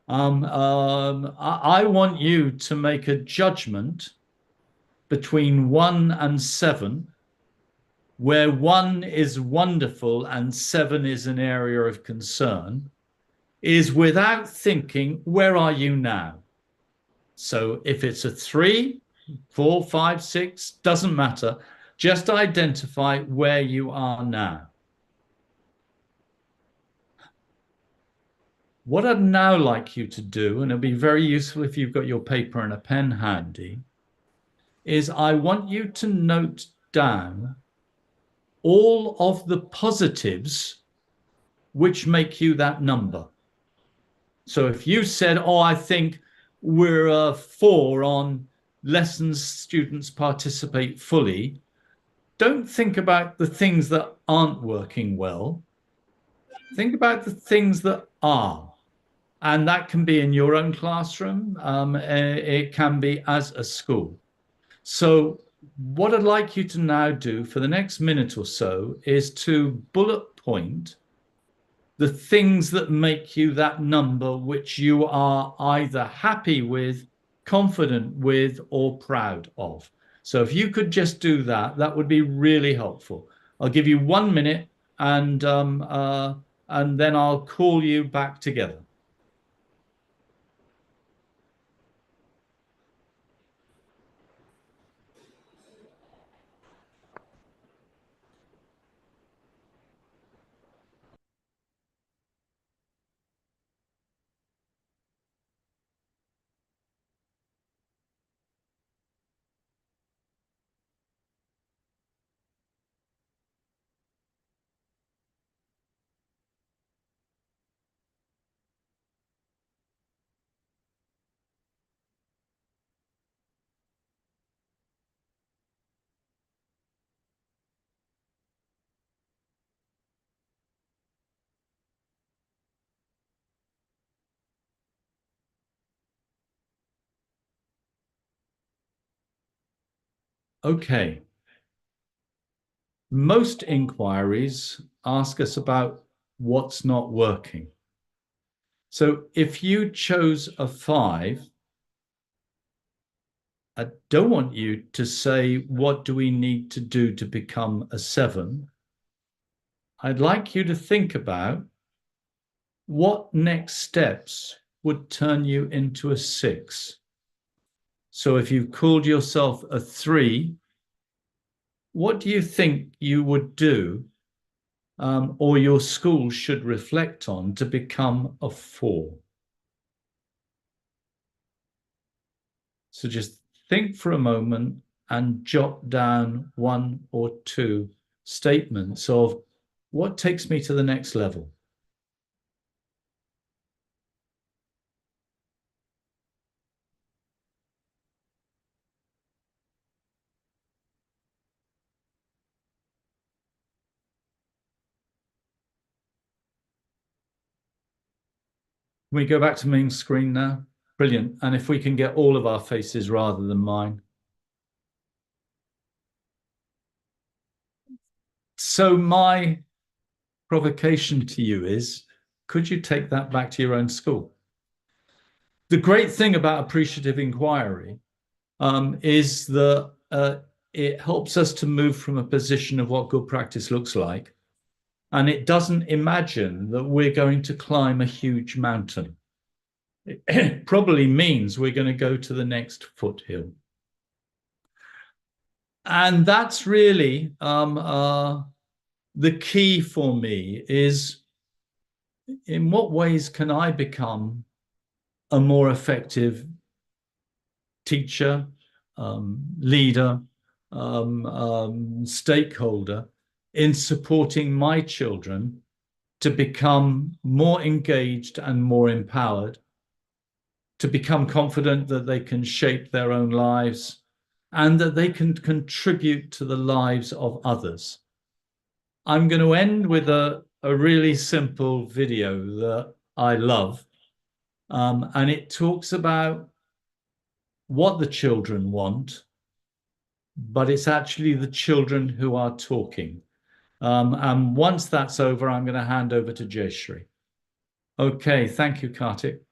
I want you to make a judgment between 1 and 7, where 1 is wonderful and 7 is an area of concern, is without thinking, where are you now? So if it's a 3, 4, 5, 6, doesn't matter. Just identify where you are now. What I'd now like you to do, and it'll be very useful if you've got your paper and a pen handy, is I want you to note down all of the positives which make you that number. So if you said, oh, I think we're a 4 on lessons students participate fully, don't think about the things that aren't working well. Think about the things that are. And that can be in your own classroom. It can be as a school. So what I'd like you to now do for the next minute or so is to bullet point the things that make you that number which you are either happy with, confident with, or proud of. So if you could just do that, that would be really helpful. I'll give you 1 minute, and then I'll call you back together. Okay. Most inquiries ask us about what's not working. So if you chose a 5, I don't want you to say, what do we need to do to become a 7? I'd like you to think about what next steps would turn you into a 6. So if you called yourself a 3, what do you think you would do, or your school should reflect on to become a 4? So just think for a moment and jot down 1 or 2 statements of what takes me to the next level. Can we go back to main screen now? Brilliant. And if we can get all of our faces rather than mine. So my provocation to you is, could you take that back to your own school? The great thing about appreciative inquiry is that it helps us to move from a position of what good practice looks like. And it doesn't imagine that we're going to climb a huge mountain. It probably means we're going to go to the next foothill. And that's really the key for me is, in what ways can I become a more effective teacher, leader, stakeholder in supporting my children to become more engaged and more empowered, to become confident that they can shape their own lives and that they can contribute to the lives of others. I'm going to end with a really simple video that I love, and it talks about what the children want, but it's actually the children who are talking. And once that's over, I'm going to hand over to Jayashree. Okay, thank you, Kartik.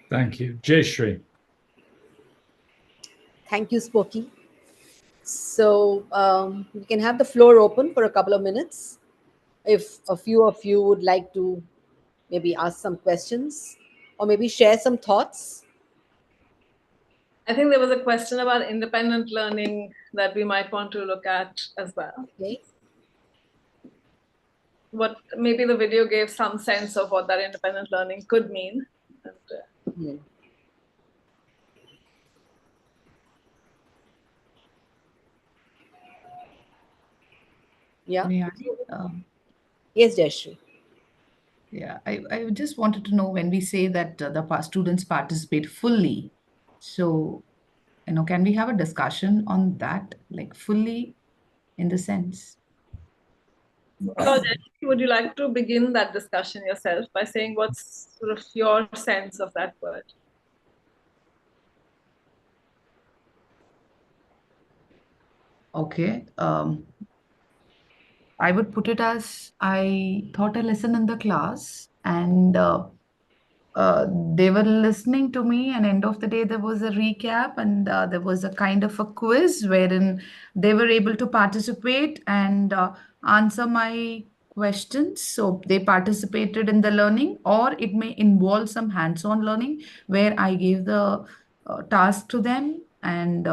Thank you. Jayashree. Thank you, Spokey. So we can have the floor open for a couple of minutes. If a few of you would like to maybe ask some questions or maybe share some thoughts. I think there was a question about independent learning that we might want to look at as well. Okay. What maybe the video gave some sense of what that independent learning could mean. And, Yeah. May I? Yes, Jayashree. Yeah, I just wanted to know when we say that the students participate fully. So, can we have a discussion on that, like fully in the sense? so, would you like to begin that discussion yourself by saying what's sort of your sense of that word? Okay. I would put it as I taught a lesson in the class, and they were listening to me, and end of the day there was a recap, and there was a kind of a quiz wherein they were able to participate and answer my questions. So they participated in the learning, or it may involve some hands-on learning where I gave the task to them, and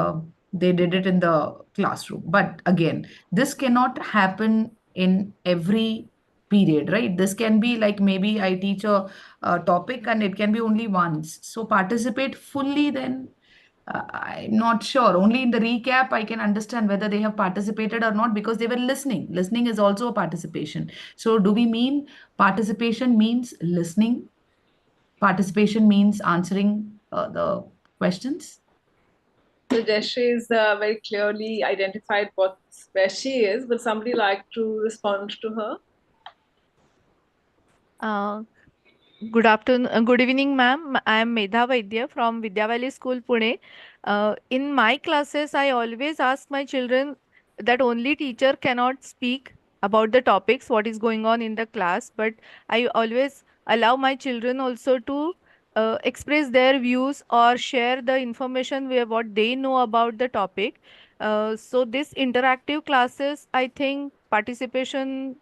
they did it in the classroom. But again, this cannot happen in every period, right? This can be like maybe I teach a topic and it can be only once. So participate fully, then I'm not sure. Only in the recap I can understand whether they have participated or not, because they were listening. Listening is also a participation. So do we mean participation means listening? Participation means answering the questions? So Jayashree is very clearly identified where she is. Would somebody like to respond to her? Good afternoon, good evening, ma'am. I am Medha Vaidya from Vidya Valley School, Pune. In my classes, I always ask my children that only teacher cannot speak about the topics, what is going on in the class, but I always allow my children also to express their views or share the information where what they know about the topic. So this interactive classes, I think participation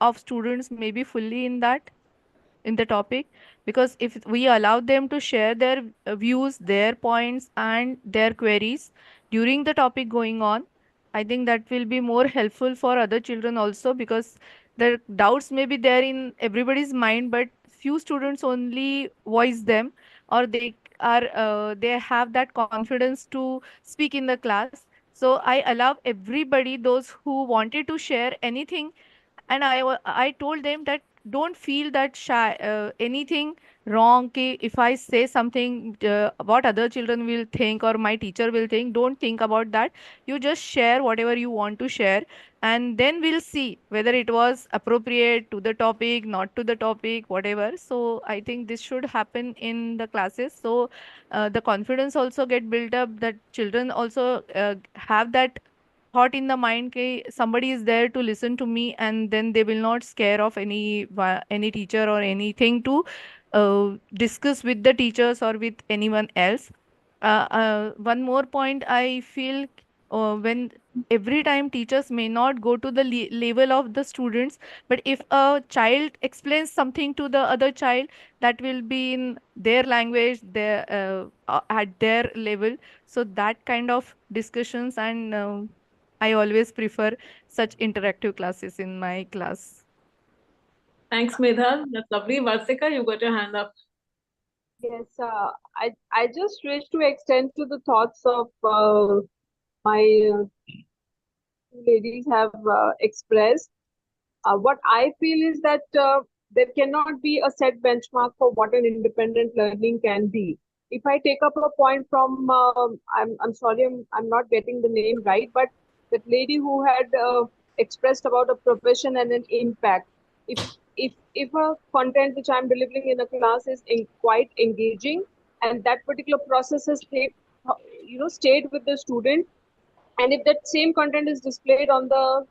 of students may be fully in the topic, because if we allow them to share their views, their points and their queries during the topic going on, I think that will be more helpful for other children also, because the doubts may be there in everybody's mind, but few students only voice them, or they have that confidence to speak in the class. So I allow everybody, those who wanted to share anything, and I told them that don't feel that shy, anything wrong ki if I say something, what other children will think or my teacher will think. Don't think about that. You just share whatever you want to share, and then we'll see whether it was appropriate to the topic, not to the topic, whatever. So I think this should happen in the classes, so the confidence also get built up, that children also have that thought in the mind that somebody is there to listen to me, and then they will not scare of any teacher or anything to discuss with the teachers or with anyone else. One more point I feel, when every time teachers may not go to the level of the students, but if a child explains something to the other child, that will be in their language, at their level. So that kind of discussions, and I always prefer such interactive classes in my class. Thanks, Medha. That's lovely. Varsika, you got your hand up. Yes, I just wish to extend to the thoughts of my ladies have expressed. What I feel is that there cannot be a set benchmark for what an independent learning can be. If I take up a point from, I'm sorry, I'm not getting the name right, but that lady who had expressed about a profession and an impact. If a content which I'm delivering in a class is quite engaging, and that particular process has stayed with the student, and if that same content is displayed on the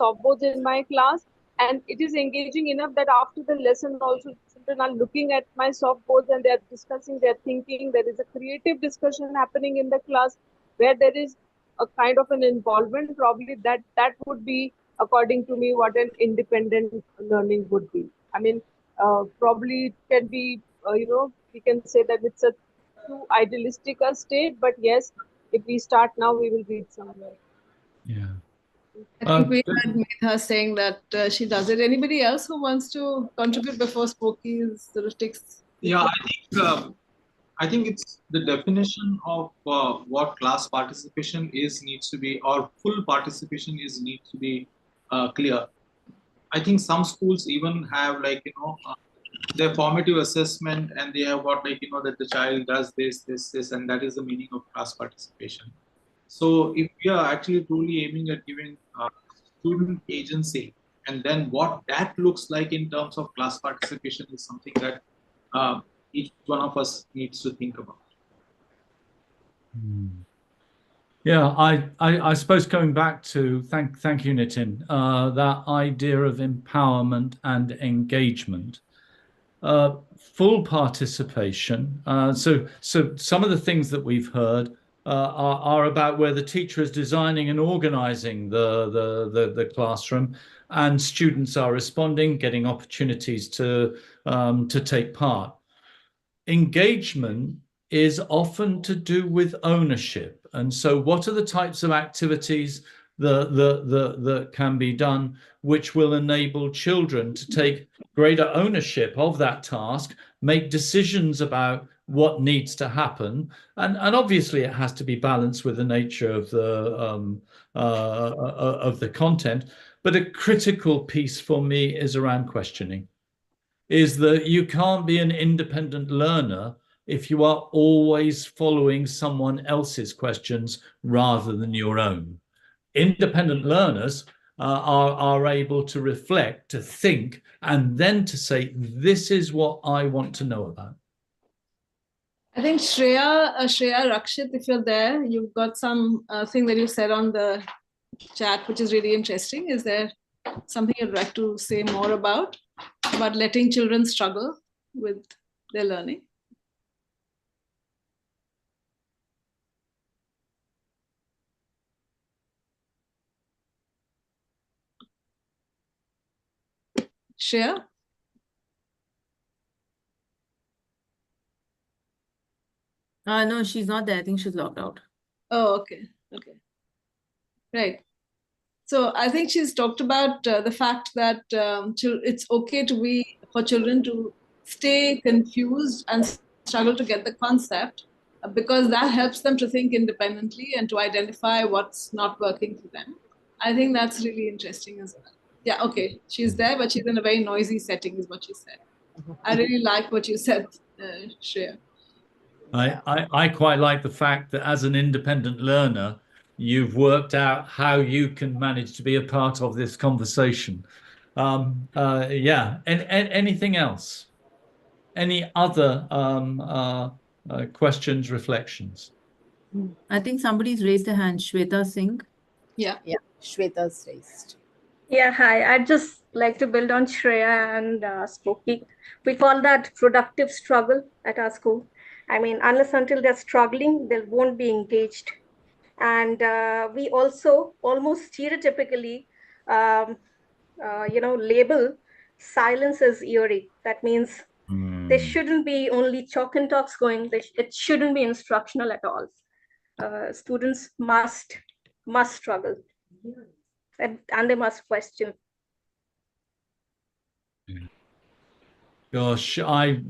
softboards in my class, and it is engaging enough that after the lesson also children are looking at my soft boards and they're discussing, they're thinking. There is a creative discussion happening in the class where there is a kind of an involvement. Probably that would be, according to me, what an independent learning would be. I mean, probably it can be, we can say that it's a too idealistic a state, but yes, if we start now, we will reach somewhere. Yeah. I think we had Megha saying that she does it. Anybody else who wants to contribute before Spokey sort of takes? Yeah, I think it's the definition of what class participation is needs to be, or full participation is needs to be clear. I think some schools even have their formative assessment, and they have got that the child does this, and that is the meaning of class participation. So if we are actually truly aiming at giving student agency, and then what that looks like in terms of class participation is something that each one of us needs to think about. Yeah, I suppose coming back to thank you, Nitin, that idea of empowerment and engagement, full participation. So some of the things that we've heard are about where the teacher is designing and organizing the classroom, and students are responding, getting opportunities to take part. Engagement is often to do with ownership. And so what are the types of activities that can be done which will enable children to take greater ownership of that task, make decisions about what needs to happen, and obviously it has to be balanced with the nature of the content. But a critical piece for me is around questioning. Is that you can't be an independent learner if you are always following someone else's questions rather than your own. Independent learners are able to reflect, to think, and then to say, this is what I want to know about. I think Shreya Rakshit, if you're there, you've got some thing that you said on the chat, which is really interesting. Is there something you'd like to say more about letting children struggle with their learning? Shreya? No, she's not there. I think she's logged out. Oh, okay. Right. So I think she's talked about the fact that it's okay for children to stay confused and struggle to get the concept, because that helps them to think independently and to identify what's not working for them. I think that's really interesting as well. Yeah, okay. She's there, but she's in a very noisy setting is what she said. I really like what you said, Shreya. I quite like the fact that as an independent learner, you've worked out how you can manage to be a part of this conversation. Yeah. And anything else? Any other questions, reflections? I think somebody's raised a hand. Shweta Singh. Yeah. Shweta's raised. Yeah, hi. I'd just like to build on Shreya and Spokey. We call that productive struggle at our school. I mean, unless until they're struggling, they won't be engaged. And we also almost stereotypically, label silence as eerie. That means there shouldn't be only chalk and talks going. It shouldn't be instructional at all. Students must struggle, and they must question. Gosh, I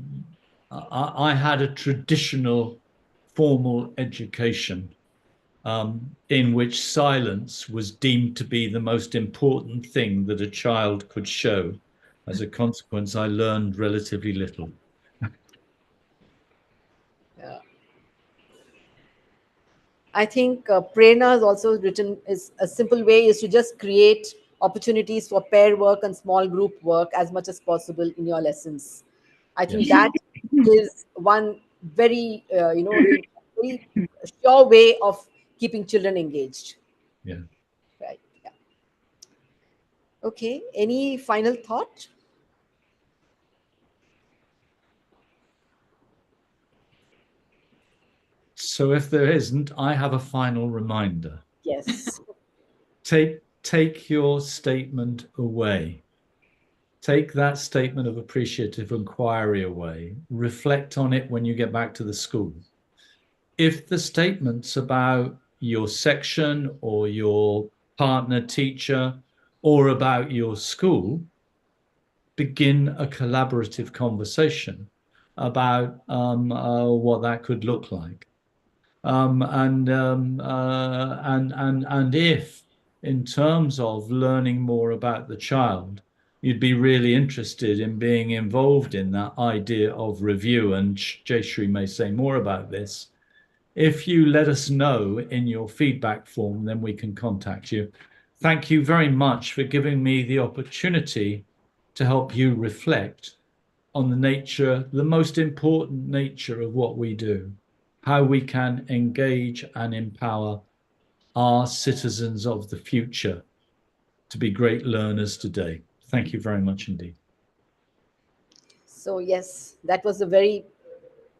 had a traditional formal education in which silence was deemed to be the most important thing that a child could show. As a consequence, I learned relatively little. Yeah. I think Prerna is also written is a simple way is to just create opportunities for pair work and small group work as much as possible in your lessons. I think that is one very, very sure way of keeping children engaged. Yeah. Right. Yeah. Okay. Any final thought? So if there isn't, I have a final reminder. Yes. Take your statement away. Take that statement of appreciative inquiry away. Reflect on it when you get back to the school. If the statement's about your section or your partner teacher or about your school, begin a collaborative conversation about what that could look like. And if, in terms of learning more about the child, you'd be really interested in being involved in that idea of review, and Jayshree may say more about this. If you let us know in your feedback form, then we can contact you. Thank you very much for giving me the opportunity to help you reflect on the nature, the most important nature of what we do, how we can engage and empower our citizens of the future to be great learners today. Thank you very much indeed. So yes, that was a very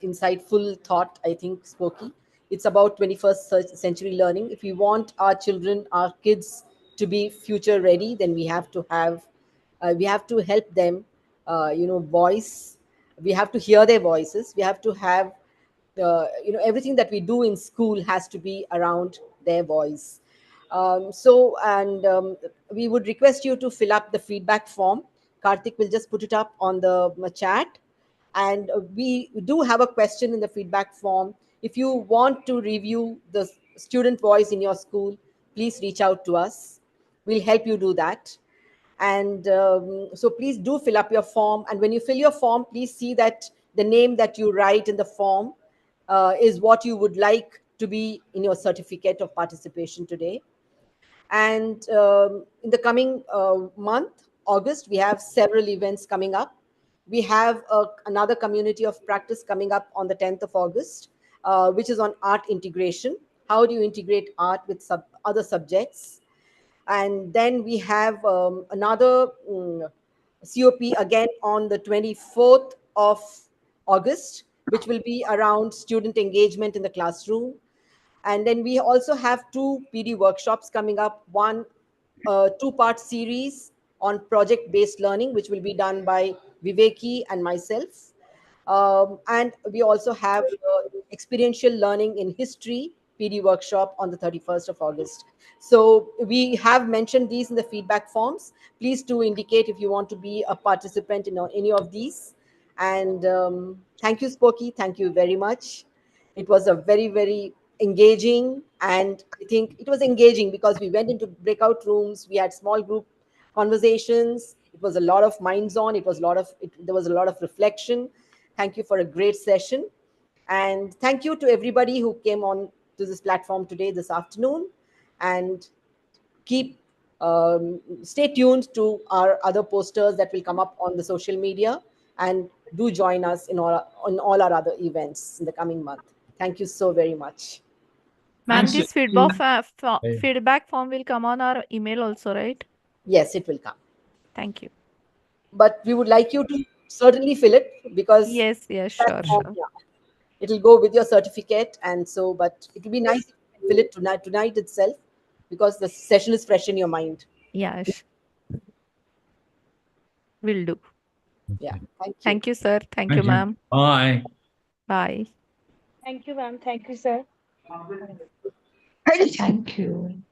insightful thought, I think, Spokey. It's about 21st century learning. If we want our children, our kids to be future ready, then we have to help them, voice. We have to hear their voices. We have to have, everything that we do in school has to be around their voice. We would request you to fill up the feedback form. Karthik will just put it up on the chat. And we do have a question in the feedback form. If you want to review the student voice in your school, please reach out to us. We'll help you do that. And so please do fill up your form. And when you fill your form, please see that the name that you write in the form is what you would like to be in your certificate of participation today. And in the coming month, August, we have several events coming up. We have another community of practice coming up on the 10th of August, which is on art integration. How do you integrate art with other subjects? And then we have another COP again on the 24th of August, which will be around student engagement in the classroom. And then we also have two PD workshops coming up, one two-part series on project-based learning, which will be done by Viveki and myself. And we also have experiential learning in history PD workshop on the 31st of August. So we have mentioned these in the feedback forms. Please do indicate if you want to be a participant in any of these. And thank you, Spokey. Thank you very much. It was a very, very engaging, and I think it was engaging because we went into breakout rooms. We had small group conversations. It was a lot of minds on. There was a lot of reflection. Thank you for a great session. And thank you to everybody who came on to this platform today, this afternoon. And stay tuned to our other posters that will come up on the social media. And do join us in all our other events in the coming month. Thank you so very much. Ma'am, this feedback form will come on our email also, right? Yes, it will come. Thank you. But we would like you to certainly fill it because yes, sure. It will go with your certificate, and so. But it will be nice if you can fill it tonight itself, because the session is fresh in your mind. Yes, will do. Yeah. Thank you. Thank you, sir. Thank you, ma'am. Bye. Bye. Thank you, ma'am. Thank you, sir. Thank you.